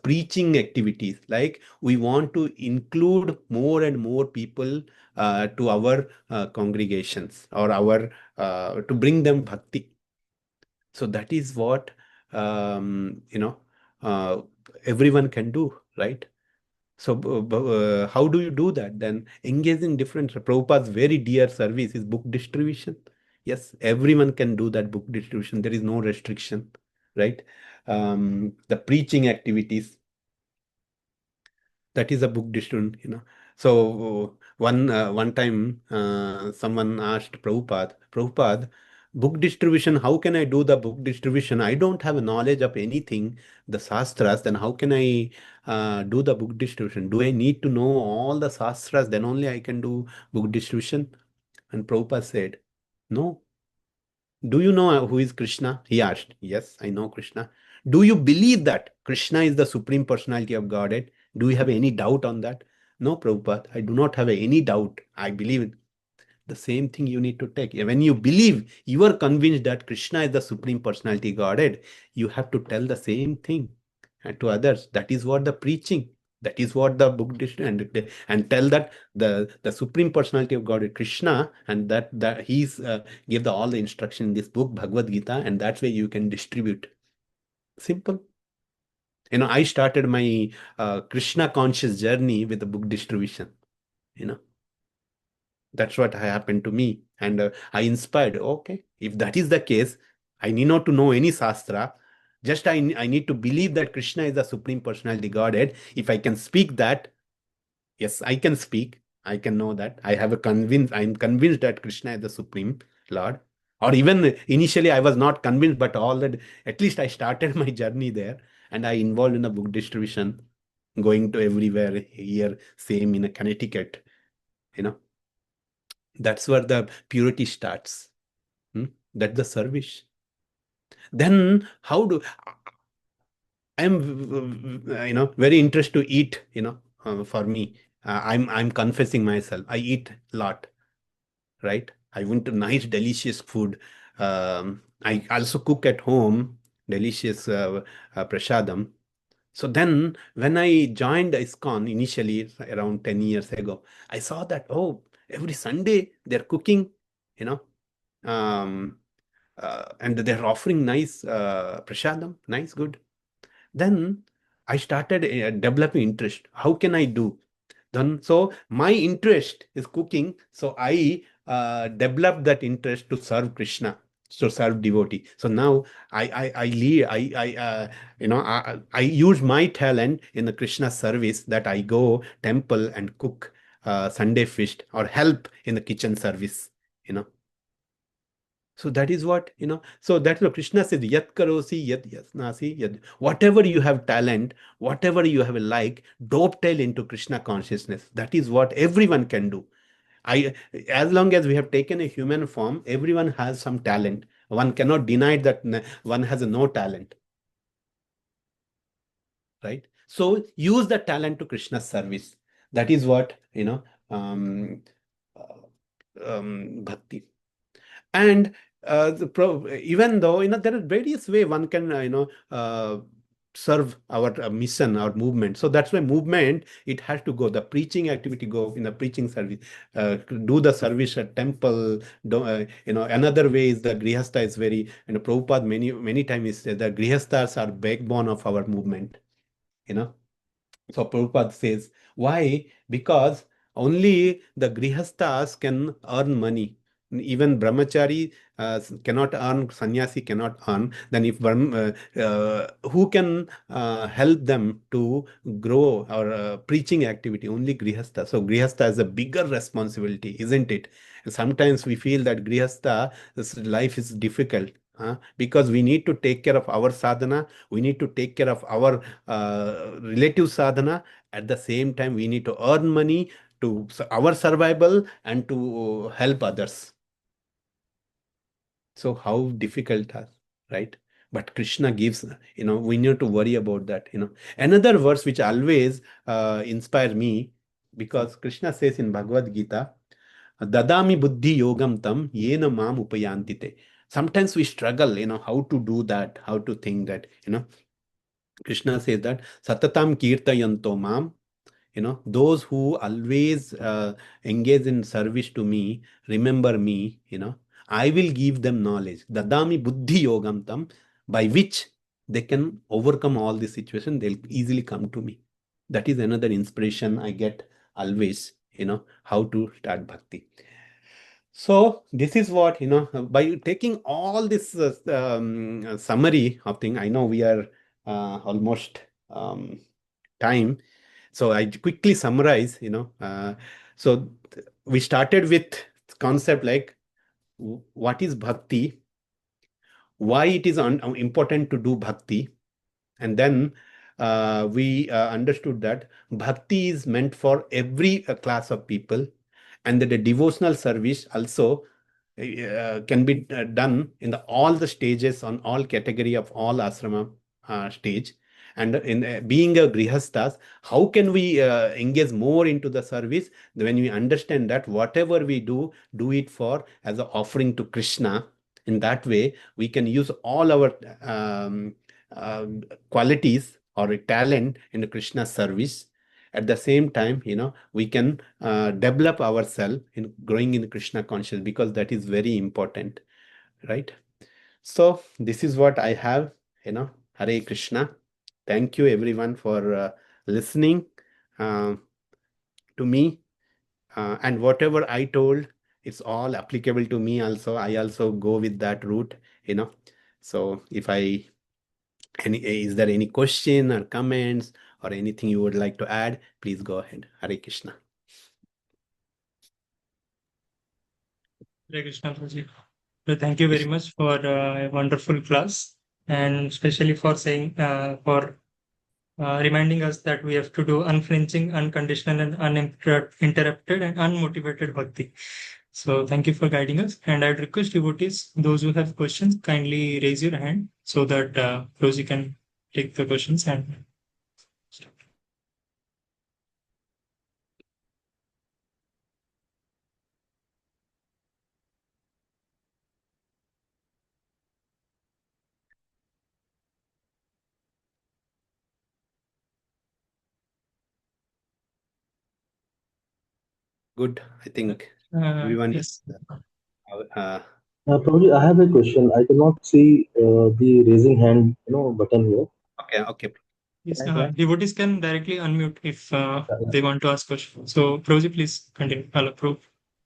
preaching activities, like we want to include more and more people to our congregations, or our to bring them bhakti. So that is what uh, everyone can do, right? So how do you do that? Then engage in different. Prabhupada's very dear service is book distribution. Yes, everyone can do that book distribution. There is no restriction, right? The preaching activities, that is a book distribution. So one time someone asked Prabhupada, book distribution, how can I do the book distribution? I don't have a knowledge of anything, the sastras, then how can I do the book distribution? Do I need to know all the sastras, then only I can do book distribution? And Prabhupada said, no. Do you know who is Krishna? He asked. Yes, I know Krishna. Do you believe that Krishna is the Supreme Personality of Godhead? Do you have any doubt on that? No, Prabhupada, I do not have any doubt. I believe it. The same thing you need to take. When you believe, you are convinced that Krishna is the Supreme Personality Godhead, you have to tell the same thing to others. That is what the preaching, that is what the book and tell that the Supreme Personality of God is Krishna, and that he's give all the instruction in this book, Bhagavad-gita, and that's where you can distribute. Simple. I started my Krishna conscious journey with the book distribution. That's what happened to me. And I inspired, okay, if that is the case, I need not to know any Shastra. Just I need to believe that Krishna is the Supreme Personality Godhead. If I can speak that, yes, I can speak. I can know that. I'm convinced that Krishna is the Supreme Lord. Or even initially I was not convinced, but at least I started my journey there, and I involved in the book distribution, going to everywhere here, same in a Connecticut, That's where the purity starts. That's the service. Then I'm very interested to eat, for me. I'm confessing myself. I eat a lot, right? I want to nice, delicious food. I also cook at home, delicious prasadam. So then when I joined ISKCON initially around 10 years ago, I saw that, every Sunday they're cooking, um, and they're offering nice prasadam, nice, good. Then I started developing interest. How can I do? Then, so my interest is cooking. So I developed that interest to serve Krishna, to serve devotee. So now I lead, I use my talent in the Krishna service, that I go temple and cook Sunday feast or help in the kitchen service, So that is what, so that's what Krishna says, yat karosi, yat yasnasi, yat, whatever you have talent, whatever you have a like, dovetail into Krishna consciousness. That is what everyone can do. As long as we have taken a human form, everyone has some talent. One cannot deny that one has no talent. Right? So use the talent to Krishna's service. That is what, bhakti. And even though there are various ways one can serve our mission, our movement. So that's why movement, it has to go, the preaching activity go in the preaching service, do the service at temple. Another way is the grihastha is very, Prabhupada many times is the grihasthas are backbone of our movement. So Prabhupada says, why? Because only the grihasthas can earn money. Even brahmachari cannot earn, sannyasi cannot earn. Then if who can help them to grow our preaching activity? Only grihastha. So grihastha has a bigger responsibility, isn't it? And sometimes we feel that grihastha, this life is difficult. Because we need to take care of our sadhana, we need to take care of our relative sadhana. At the same time, we need to earn money to our survival and to help others. So how difficult, right? But Krishna gives, we need to worry about that. Another verse which always inspires me, because Krishna says in Bhagavad-gita, Dadami buddhi yogam tam yena mam upayantite. Sometimes we struggle, how to do that, how to think that, Krishna says that Satatam kirtayanto mam, those who always engage in service to me, remember me, I will give them knowledge. Dadami buddhi yogam tam, by which they can overcome all the situation, they'll easily come to me. That is another inspiration I get always, how to start bhakti. So this is what, by taking all this summary of thing, I know we are almost time. So I quickly summarize, so we started with concept like what is bhakti, why it is important to do bhakti, and then we understood that bhakti is meant for every class of people, and that the devotional service also can be done in all the stages, on all category of all asrama stage. And in being a grihasthas, how can we engage more into the service? When we understand that whatever we do it for as an offering to Krishna. In that way, we can use all our qualities or talent in Krishna service. At the same time, we can develop ourselves in growing in Krishna consciousness, because that is very important, right? So this is what I have, Hare Krishna. Thank you everyone for listening uh, to me. And whatever I told, it's all applicable to me also. I also go with that route. So if is there any question or comments or anything you would like to add, please go ahead. Hare Krishna. Hare Krishna, Prabhuji. So thank you very much for a wonderful class, and especially for saying for reminding us that we have to do unflinching, unconditional, and uninterrupted and unmotivated bhakti. So thank you for guiding us. And I'd request devotees, those who have questions, kindly raise your hand so that Rosie can take the questions and start. Good. I think everyone Yes. uh, Prabhuji, I have a question. I cannot see the raising hand, button here. okay. Yes, Can I try? devotees can directly unmute if Yeah. they want to ask questions. So, Prabhuji, please continue. I'll approve.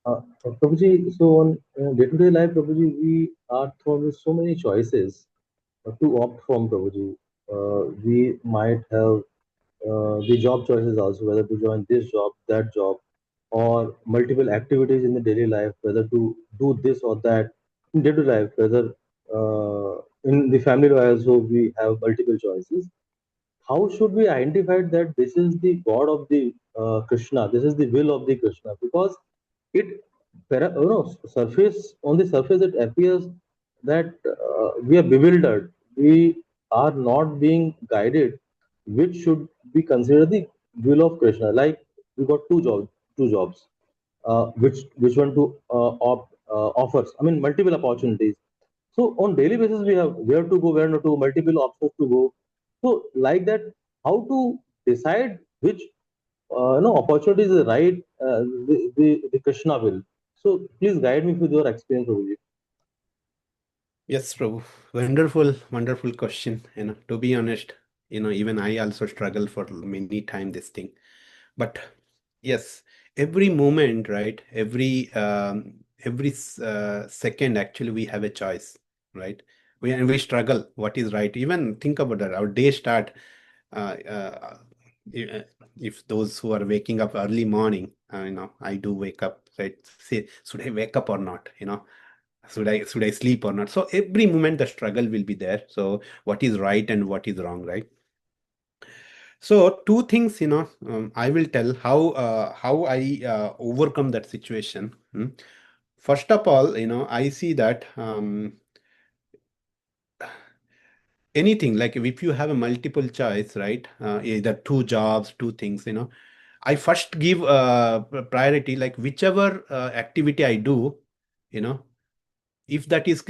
Prabhuji, so on day-to-day life, Prabhuji, we are thrown with so many choices to opt from, Prabhuji. We might have the job choices also, whether to join this job, that job, or multiple activities in the daily life, whether to do this or that in daily life, whether in the family life also we have multiple choices. How should we identify that this is the God of the Krishna, this is the will of the Krishna? Because it, surface on the surface it appears that we are bewildered. We are not being guided, which should be considered the will of Krishna. Like we got two jobs. Which one to offers? I mean, multiple opportunities. So on daily basis, we have where to go, where not to, multiple options to go. So like that, how to decide which opportunity is the right the Krishna will. So please guide me with your experience, Prabhuji. Yes, Prabhu. Wonderful question. To be honest, even I also struggle for many time this thing. But yes, every moment, right? Every second, actually, we have a choice, right? We struggle. What is right? Even think about that. Our day start. Uh, uh, if those who are waking up early morning, I do wake up. Right? Say, should I wake up or not? Should I sleep or not? So every moment the struggle will be there. So what is right and what is wrong, right? So two things, I will tell how I overcome that situation. First of all, I see that anything, like if you have a multiple choice, right? Either two jobs, two things, I first give priority, like whichever activity I do, you know, if that is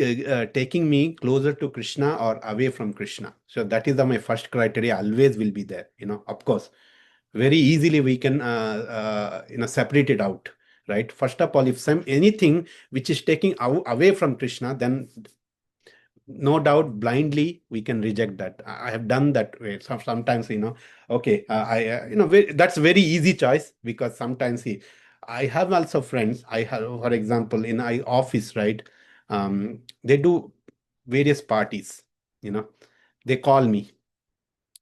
taking me closer to Krishna or away from Krishna. So that is my first criteria, always will be there. Of course, very easily we can separate it out, right? First of all, if anything which is taking away from Krishna, then no doubt blindly we can reject that. I have done that way. Sometimes, okay, that's very easy choice, because sometimes I have also friends. I have, for example, in my office, right? They do various parties, they call me.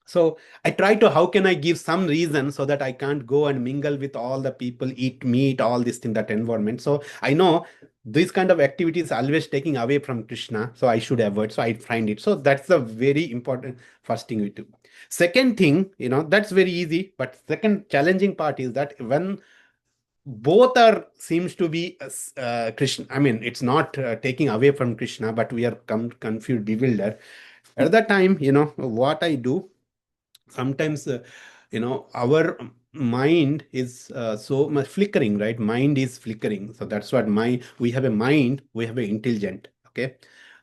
So I try to, how can I give some reason so that I can't go and mingle with all the people, eat meat, all this in that environment. So I know this kind of activities always taking away from Krishna, so I should avoid. So I find it. So that's the very important first thing we do. Second thing, that's very easy. But second challenging part is that when both are seems to be Krishna, I mean, it's not taking away from Krishna, but we are confused, bewildered. At that time, what I do, sometimes our mind is so much flickering, right? Mind is flickering. So that's what we have a mind, we have an intelligent. Okay,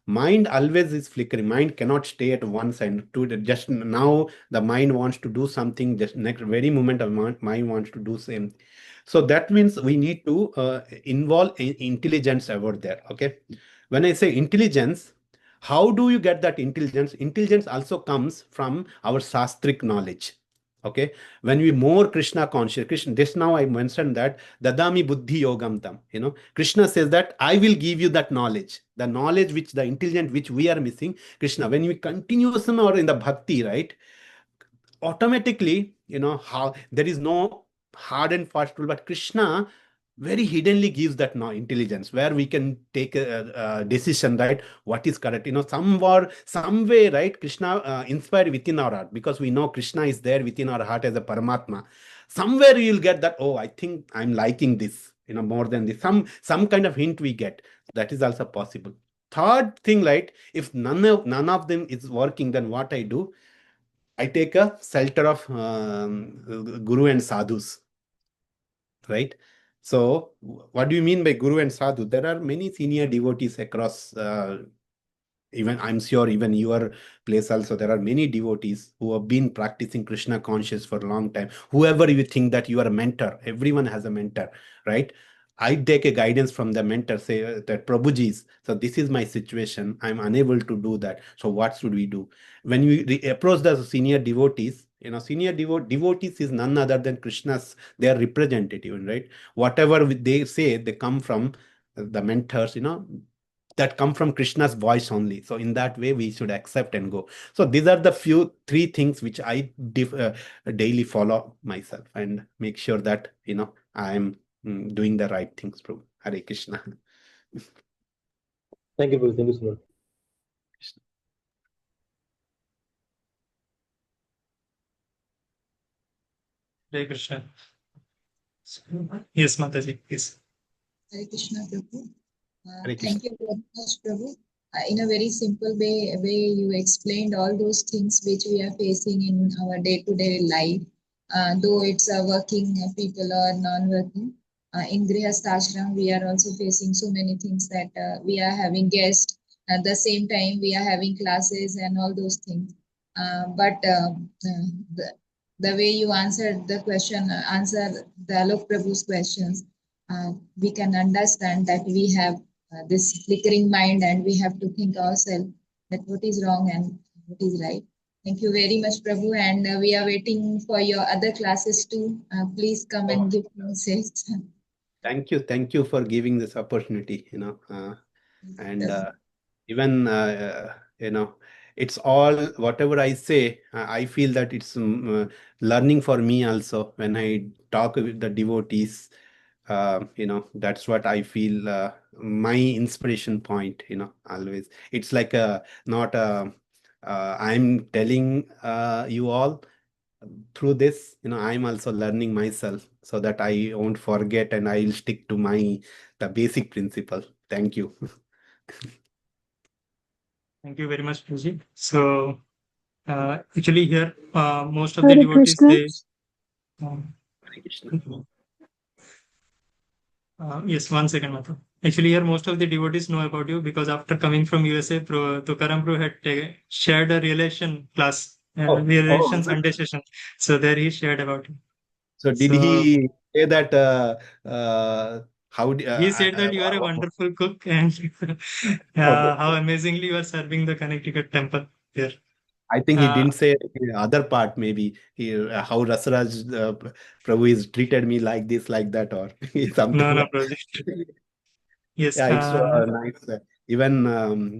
mind always is flickering. Mind cannot stay at one side. To just now the mind wants to do something, just next very moment of mind wants to do same. So that means we need to involve intelligence over there. Okay, when I say intelligence, how do you get that intelligence? Intelligence also comes from our sastric knowledge. Okay, when we more Krishna conscious, Krishna, this now I mentioned that dadami buddhi yogam tam. Krishna says that I will give you that knowledge, the knowledge which the intelligent which we are missing. Krishna, when we continuously or in the bhakti, right? Automatically, how there is no hard and fast rule, but Krishna very hiddenly gives that now intelligence where we can take a decision, right? What is correct? Some way, right? Krishna inspired within our heart, because we know Krishna is there within our heart as a Paramatma. Somewhere you'll get that, oh, I think I'm liking this, more than this. Some kind of hint we get. That is also possible. Third thing, right? If none of them is working, then what I do? I take a shelter of Guru and Sadhus, right? So, what do you mean by Guru and Sadhu? There are many senior devotees across, even I'm sure even your place also, there are many devotees who have been practicing Krishna conscious for a long time. Whoever you think that you are a mentor, everyone has a mentor, right? I take a guidance from the mentor, say that Prabhuji's, so this is my situation. I'm unable to do that. So what should we do? When we approach the senior devotees, senior devotees is none other than Krishna's, their representative, right? Whatever they say, they come from the mentors, that come from Krishna's voice only. So in that way, we should accept and go. So these are the three things which I daily follow myself and make sure that, I'm doing the right things, Prabhu. Hare Krishna. Thank you, Prabhu. Thank you so much. Hare Krishna. Yes, Mataji, please. Hare Krishna, Prabhu. Hare Krishna. Thank you very much, Prabhu. In a very simple way, you explained all those things which we are facing in our day-to-day life, though it's working people or non-working. In Grihastha Ashram, we are also facing so many things that we are having guests. At the same time, we are having classes and all those things. But the way you answered the question, answer the Alok Prabhu's questions, we can understand that we have this flickering mind and we have to think ourselves that what is wrong and what is right. Thank you very much, Prabhu, and we are waiting for your other classes too. Please come and give messages. Thank you for giving this opportunity, and even, it's all, whatever I say, I feel that it's learning for me also. When I talk with the devotees, that's what I feel, my inspiration point, always. It's like not I'm telling you all through this, I'm also learning myself so that I won't forget and I'll stick to the basic principle. Thank you. Thank you very much, Prabhuji. So, actually here, most of the Hare devotees, Krishna. Hare Krishna. Yes, 1 second, Mata. Actually, here most of the devotees know about you because after coming from USA, Tukaram Prabhu had shared a relation class, relation Sunday session. So there he shared about you. So did he say that he said that you are a wonderful cook and how amazingly you are serving the Connecticut temple here. I think he didn't say the other part, maybe how Rasraj Prabhu is treated me like this, like that, or something. No, project. Yes. Yeah, it's nice. Even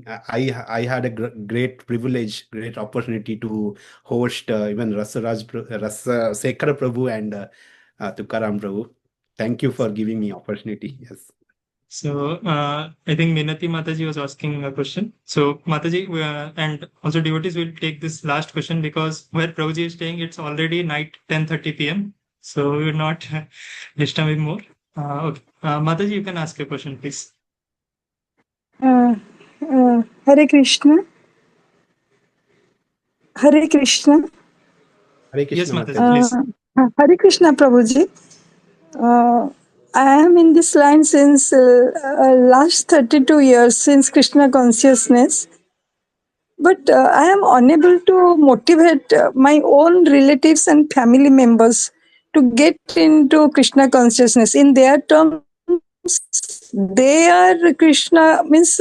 I had a great privilege, great opportunity to host even Sekhar Prabhu and Tukaram Prabhu. Thank you for giving me opportunity. Yes. So I think Minati Mataji was asking a question. So Mataji and also devotees will take this last question because where Prabhuji is staying, it's already night 10:30 p.m. So we will not disturb him more. Okay. Mataji, you can ask a question, please. Hare Krishna. Hare Krishna. Hare Yes, Krishna, Mataji, Mataji. please. Hare Krishna, Prabhuji. I am in this line since last 32 years, since Krishna consciousness. But I am unable to motivate my own relatives and family members to get into Krishna consciousness. In their terms, they are Krishna, means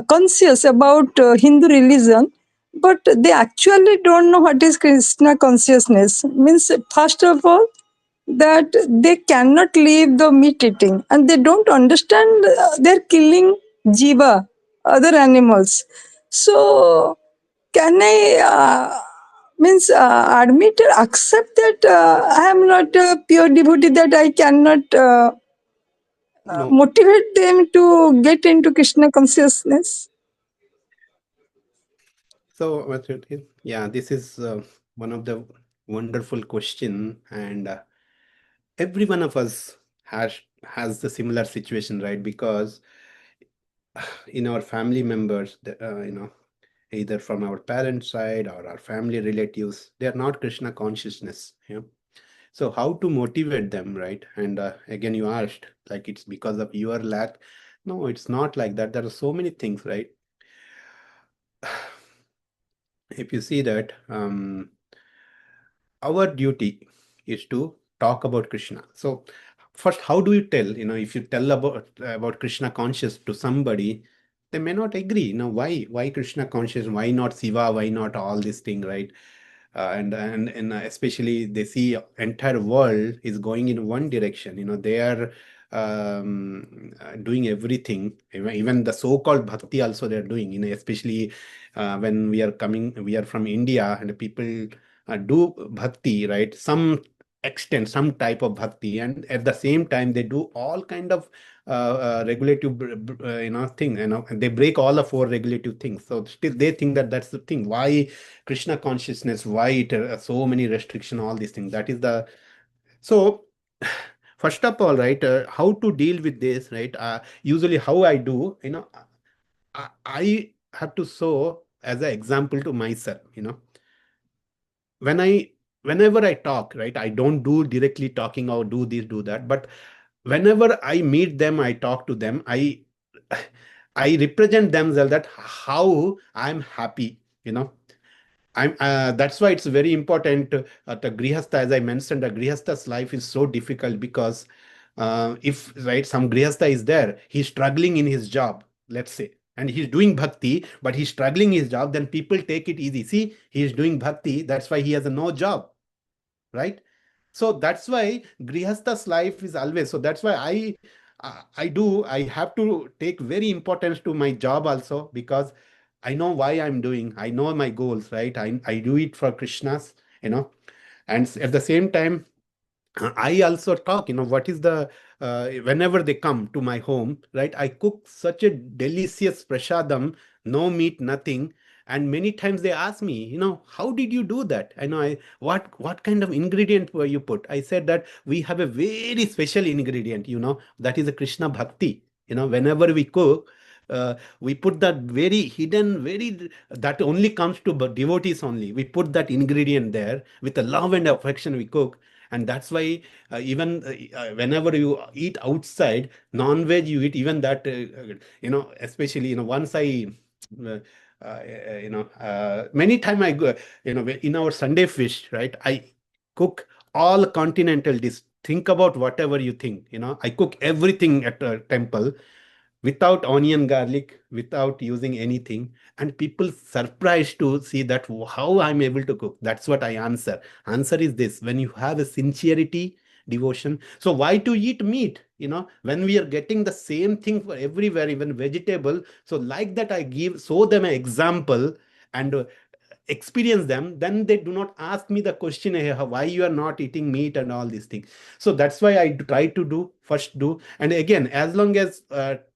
conscious about Hindu religion, but they actually don't know what is Krishna consciousness. Means, first of all, that they cannot leave the meat eating, and they don't understand they're killing jiva, other animals. So can I means admit or accept that I am not a pure devotee, that I cannot No. motivate them to get into Krishna consciousness? So, yeah, this is one of the wonderful question, and every one of us has the similar situation, right? Because in our family members, either from our parents' side or our family relatives, they are not Krishna consciousness. Yeah. So how to motivate them, right? And again, you asked, like, it's because of your lack. No, it's not like that. There are so many things, right? If you see that, our duty is to talk about Krishna. So first, how do you tell? If you tell about Krishna conscious to somebody, they may not agree. Why Krishna conscious? Why not Shiva? Why not all this thing, right? And especially they see entire world is going in one direction. They are doing everything. Even the so-called bhakti also they're doing. Especially when we are from India, and people do bhakti, right? Some extent, some type of bhakti, and at the same time they do all kind of regulative thing. And they break all the four regulative things. So still they think that that's the thing. Why Krishna consciousness? Why so many restriction? All these things. That is the so. First of all, right, how to deal with this, right? Usually, how I do, I have to show as an example to myself. When I whenever I talk, right, I don't do directly talking or do this, do that, but whenever I meet them, I talk to them, I represent themselves that how I'm happy. I'm that's why it's very important. The grihastha, as I mentioned, the grihastha's life is so difficult because if right, some grihastha is there, he's struggling in his job, let's say, and he's doing bhakti, but he's struggling in his job, then people take it easy. See, he's doing bhakti, that's why he has a no job, right? So that's why grihastha's life is always. So that's why I have to take very importance to my job also, because I know why I'm doing. I know my goals, right? I do it for Krishna's, and at the same time, I also talk, what is the, whenever they come to my home, right? I cook such a delicious prasadam, no meat, nothing. And many times they ask me, how did you do that? What kind of ingredient were you put? I said that we have a very special ingredient, that is a Krishna bhakti. Whenever we cook, we put that very hidden, that only comes to devotees only. We put that ingredient there with a love and affection we cook. And that's why even whenever you eat outside non-veg, you eat even that especially once I uh, many time I go, in our Sunday fish, right, I cook all continental dish. Think about whatever you think. I cook everything at a temple without onion garlic, without using anything, and people surprised to see that how I'm able to cook. That's what I answer is this: when you have a sincerity, devotion, so why to eat meat, when we are getting the same thing for everywhere, even vegetable. So like that, I show them an example, and experience them, then they do not ask me the question, "Hey, why you are not eating meat," and all these things. So that's why I try to do. And again, as long as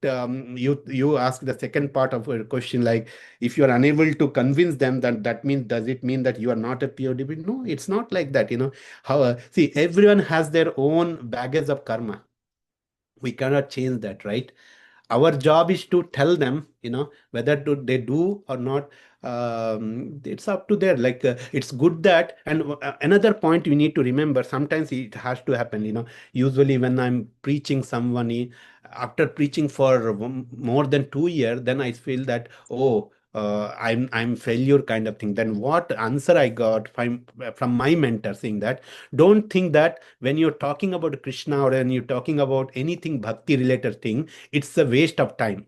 you ask the second part of your question, like, if you are unable to convince them, then that means, does it mean that you are not a pure devotee? No, it's not like that. How see, everyone has their own baggage of karma. We cannot change that, right? Our job is to tell them, whether they do or not. It's up to their, like, it's good that. And another point you need to remember, sometimes it has to happen, usually when I'm preaching someone, after preaching for more than 2 years, then I feel that, oh, I'm failure kind of thing. Then what answer I got from my mentor, saying that, don't think that when you're talking about Krishna or when you're talking about anything bhakti related thing, it's a waste of time.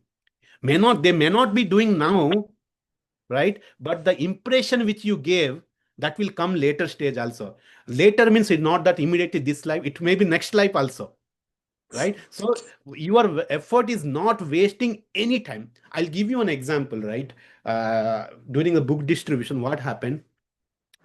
They may not be doing now, right? But the impression which you gave, that will come later stage also. Later means it's not that immediately this life, it may be next life also, right? So your effort is not wasting any time. I'll give you an example, right? During the book distribution, what happened?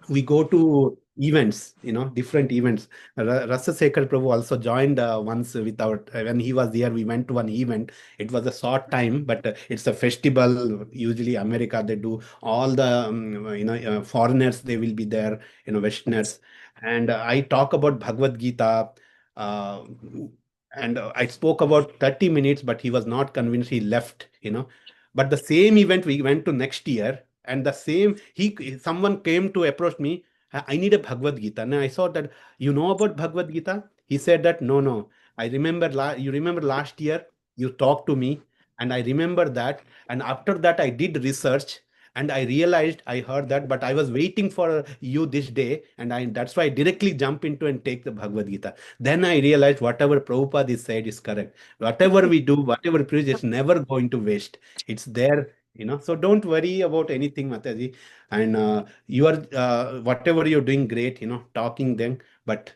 We go to events, different events. Rasraj Prabhu also joined once with our, when he was there, we went to an event. It was a short time, but it's a festival. Usually America, they do all the, foreigners, they will be there, Westerners. And I talk about Bhagavad-gita. Uh, and I spoke about 30 minutes, but he was not convinced. He left. But the same event we went to next year, and the same someone came to approach me. I need a Bhagavad Gita. And I saw that, about Bhagavad Gita. He said that, no, no. I remember you remember last year you talked to me, and I remember that. And after that, I did research, and I realized I heard that, but I was waiting for you this day, and that's why I directly jump into and take the Bhagavad Gita. Then I realized whatever Prabhupada is said is correct. Whatever we do, whatever preach, it's never going to waste. It's there. So don't worry about anything, Mataji. And you are, whatever you're doing, great, talking them. But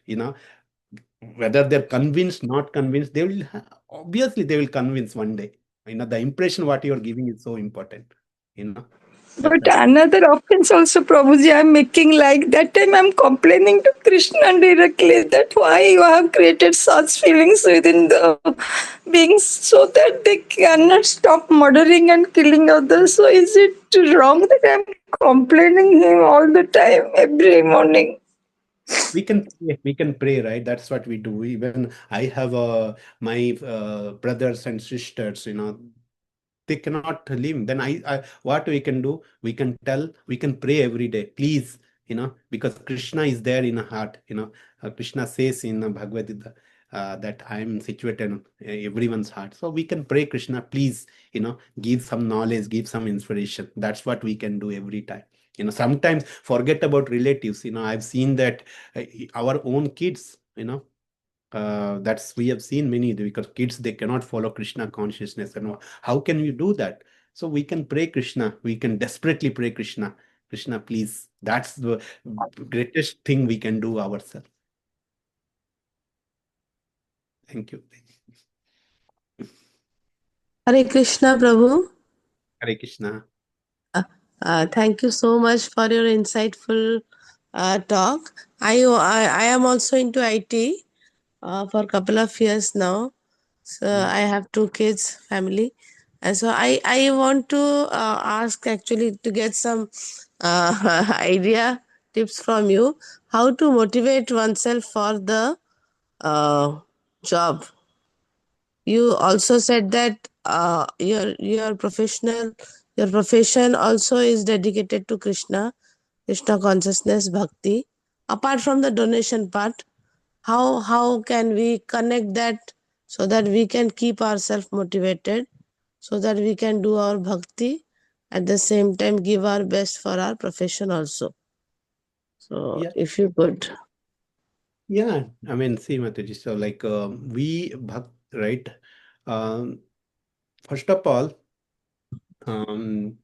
whether they're convinced, not convinced, they will obviously they will convince one day. The impression what you're giving is so important. But another offense also, Prabhuji, I'm making, like that time I'm complaining to Krishna directly that why you have created such feelings within the beings so that they cannot stop murdering and killing others. So is it wrong that I'm complaining him all the time, every morning? We can pray, right? That's what we do. Even I have my brothers and sisters, they cannot live. Then I what we can do, we can pray every day, please, because Krishna is there in a heart. Krishna says in Bhagavad Gita, that I am situated in everyone's heart. So we can pray, Krishna, please, give some knowledge, give some inspiration. That's what we can do every time. Sometimes forget about relatives. I've seen that uh, our own kids, that's we have seen many, because kids, they cannot follow Krishna consciousness. How can we do that? So we can pray Krishna, we can desperately pray Krishna. Krishna, please. That's the greatest thing we can do ourselves. Thank you. Hare Krishna, Prabhu. Hare Krishna. Thank you so much for your insightful talk. I am also into IT for a couple of years now. So I have 2 kids, family. And so I want to ask, actually, to get some idea, tips from you, how to motivate oneself for the job. You also said that your profession also is dedicated to Krishna consciousness, bhakti. Apart from the donation part, how can we connect that so that we can keep ourselves motivated, so that we can do our bhakti, at the same time give our best for our profession also? So Yeah. if you could. Yeah. I mean, see, Mataji, so like right? Um, First of all, um,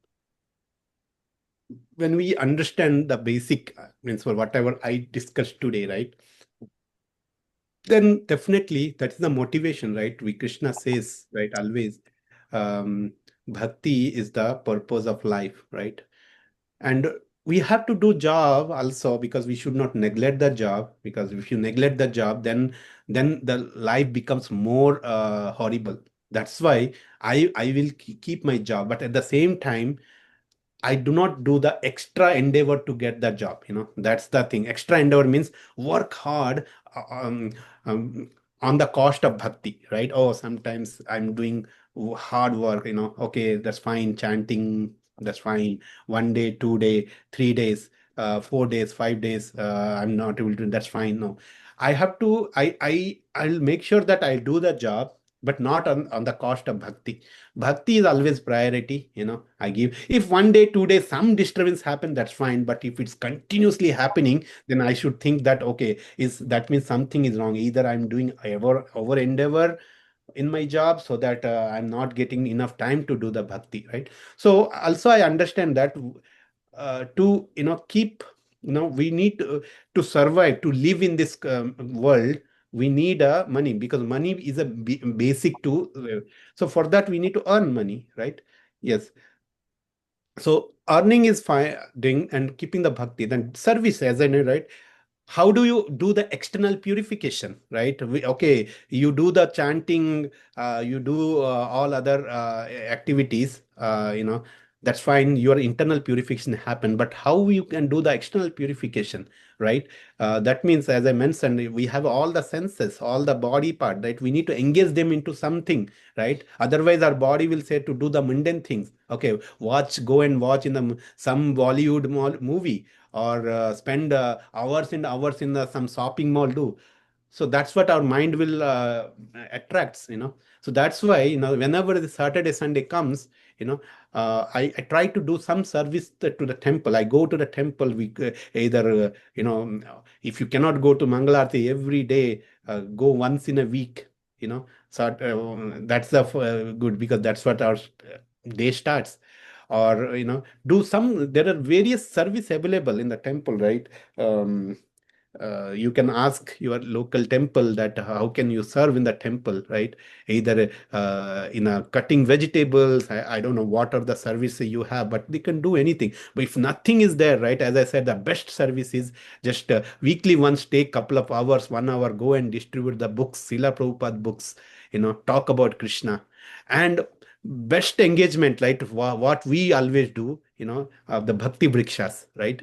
when we understand the basic, means for whatever I discussed today, right? Then definitely that's the motivation, right? We Krishna says, right, always, um, bhakti is the purpose of life, right? And we have to do job also, because we should not neglect the job, because if you neglect the job, then the life becomes more horrible. That's why I will keep my job, but at the same time I do not do the extra endeavor to get the job. That's the thing. Extra endeavor means work hard, uh, um, um, on the cost of bhakti, right? Oh, sometimes I'm doing hard work, okay, that's fine, chanting, that's fine, 1 day, 2 day, 3 days, 4 days, 5 days, I'm not able to, that's fine. No, I have to, I'll make sure that I do the job, but not on the cost of bhakti. Bhakti is always priority, I give. If 1 day, 2 days, some disturbance happen, that's fine. But if it's continuously happening, then I should think that, okay, that means something is wrong. Either I'm doing over endeavor in my job, so that I'm not getting enough time to do the bhakti, right? So also I understand that to keep, we need to survive, to live in this world, we need money, because money is a basic to so for that we need to earn money, right? Yes. So earning is fine, doing and keeping the bhakti, then service, as I know, right? How do you do the external purification, right? Okay, you do the chanting, you do all other activities, that's fine, your internal purification happen, but how you can do the external purification, right? That means, as I mentioned, we have all the senses, all the body part, right? We need to engage them into something, right? Otherwise our body will say to do the mundane things. Okay, go and watch in some Bollywood movie, or spend hours and hours in some shopping mall do. So that's what our mind will attracts, so that's why, whenever the Saturday Sunday comes, I try to do some service to the temple. I go to the temple. We either if you cannot go to Mangalarti every day, go once in a week, so that's the good, because that's what our day starts. Or do some, there are various service available in the temple, right? um, you can ask your local temple that how can you serve in the temple, right? Either in a cutting vegetables, I don't know what are the services you have, but they can do anything. But if nothing is there, right, as I said, the best service is just weekly once, take couple of hours, 1 hour, go and distribute the books, Srila Prabhupada books, talk about Krishna. And best engagement, right? What we always do, the Bhakti Vrikshas, right?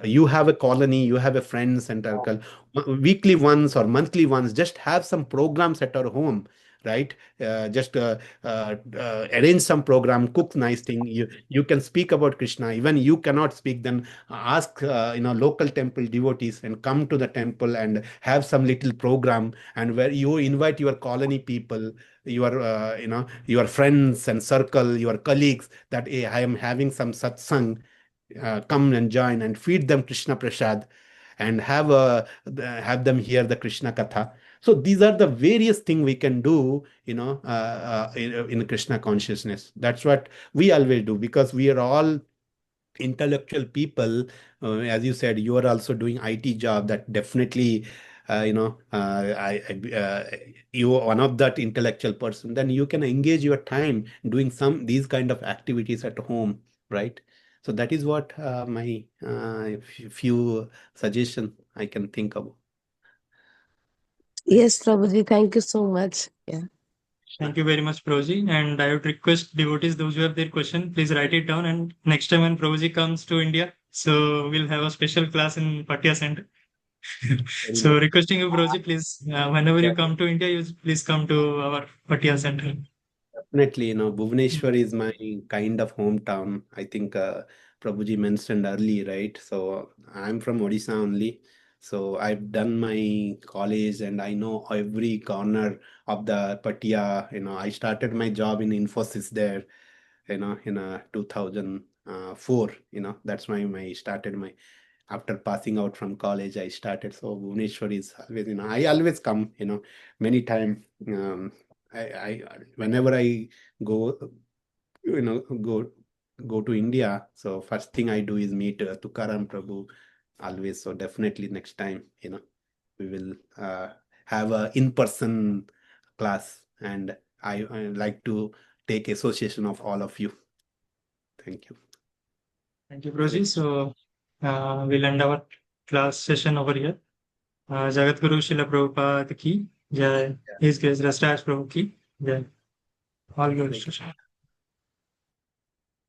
You have a colony, you have a friend center, weekly once or monthly once, just have some programs at our home, right? Just arrange some program, cook nice thing. You can speak about Krishna. Even you cannot speak, then ask local temple devotees and come to the temple and have some little program, and where you invite your colony people, your friends and circle, your colleagues, that, hey, I am having some satsang, come and join and feed them Krishna Prasad, and have them hear the Krishna Katha. So these are the various things we can do, in Krishna consciousness. That's what we always do, because we are all intellectual people. As you said, you are also doing IT job. That definitely, you are one of that intellectual person. Then you can engage your time doing some these kind of activities at home, right? So that is what my few suggestions I can think of. Yes, Prabhuji, thank you so much. Yeah. Thank you very much, Prabhuji. And I would request devotees, those who have their question, please write it down. And next time when Prabhuji comes to India, so we'll have a special class in Patia Center. So requesting you, Prabhuji, please, whenever you come to India, you please come to our Patia Center. Definitely, Bhubaneswar is my kind of hometown. I think Prabhuji mentioned early, right? So I'm from Odisha only. So I've done my college and I know every corner of the Patia. I started my job in Infosys there, in 2004. That's why I started my, after passing out from college, I started. So Bhubaneswar is always, I always come, many times. I whenever I go, go to India, so first thing I do is meet Tukaram Prabhu always. So definitely next time, we will have a in-person class, and I like to take association of all of you. Thank you. Thank you, Prabhuji. So we'll end our class session over here. Jagat Guru Srila Prabhupada ki Jai. His Grace Rasraj Prabhu ki Jai. All yours.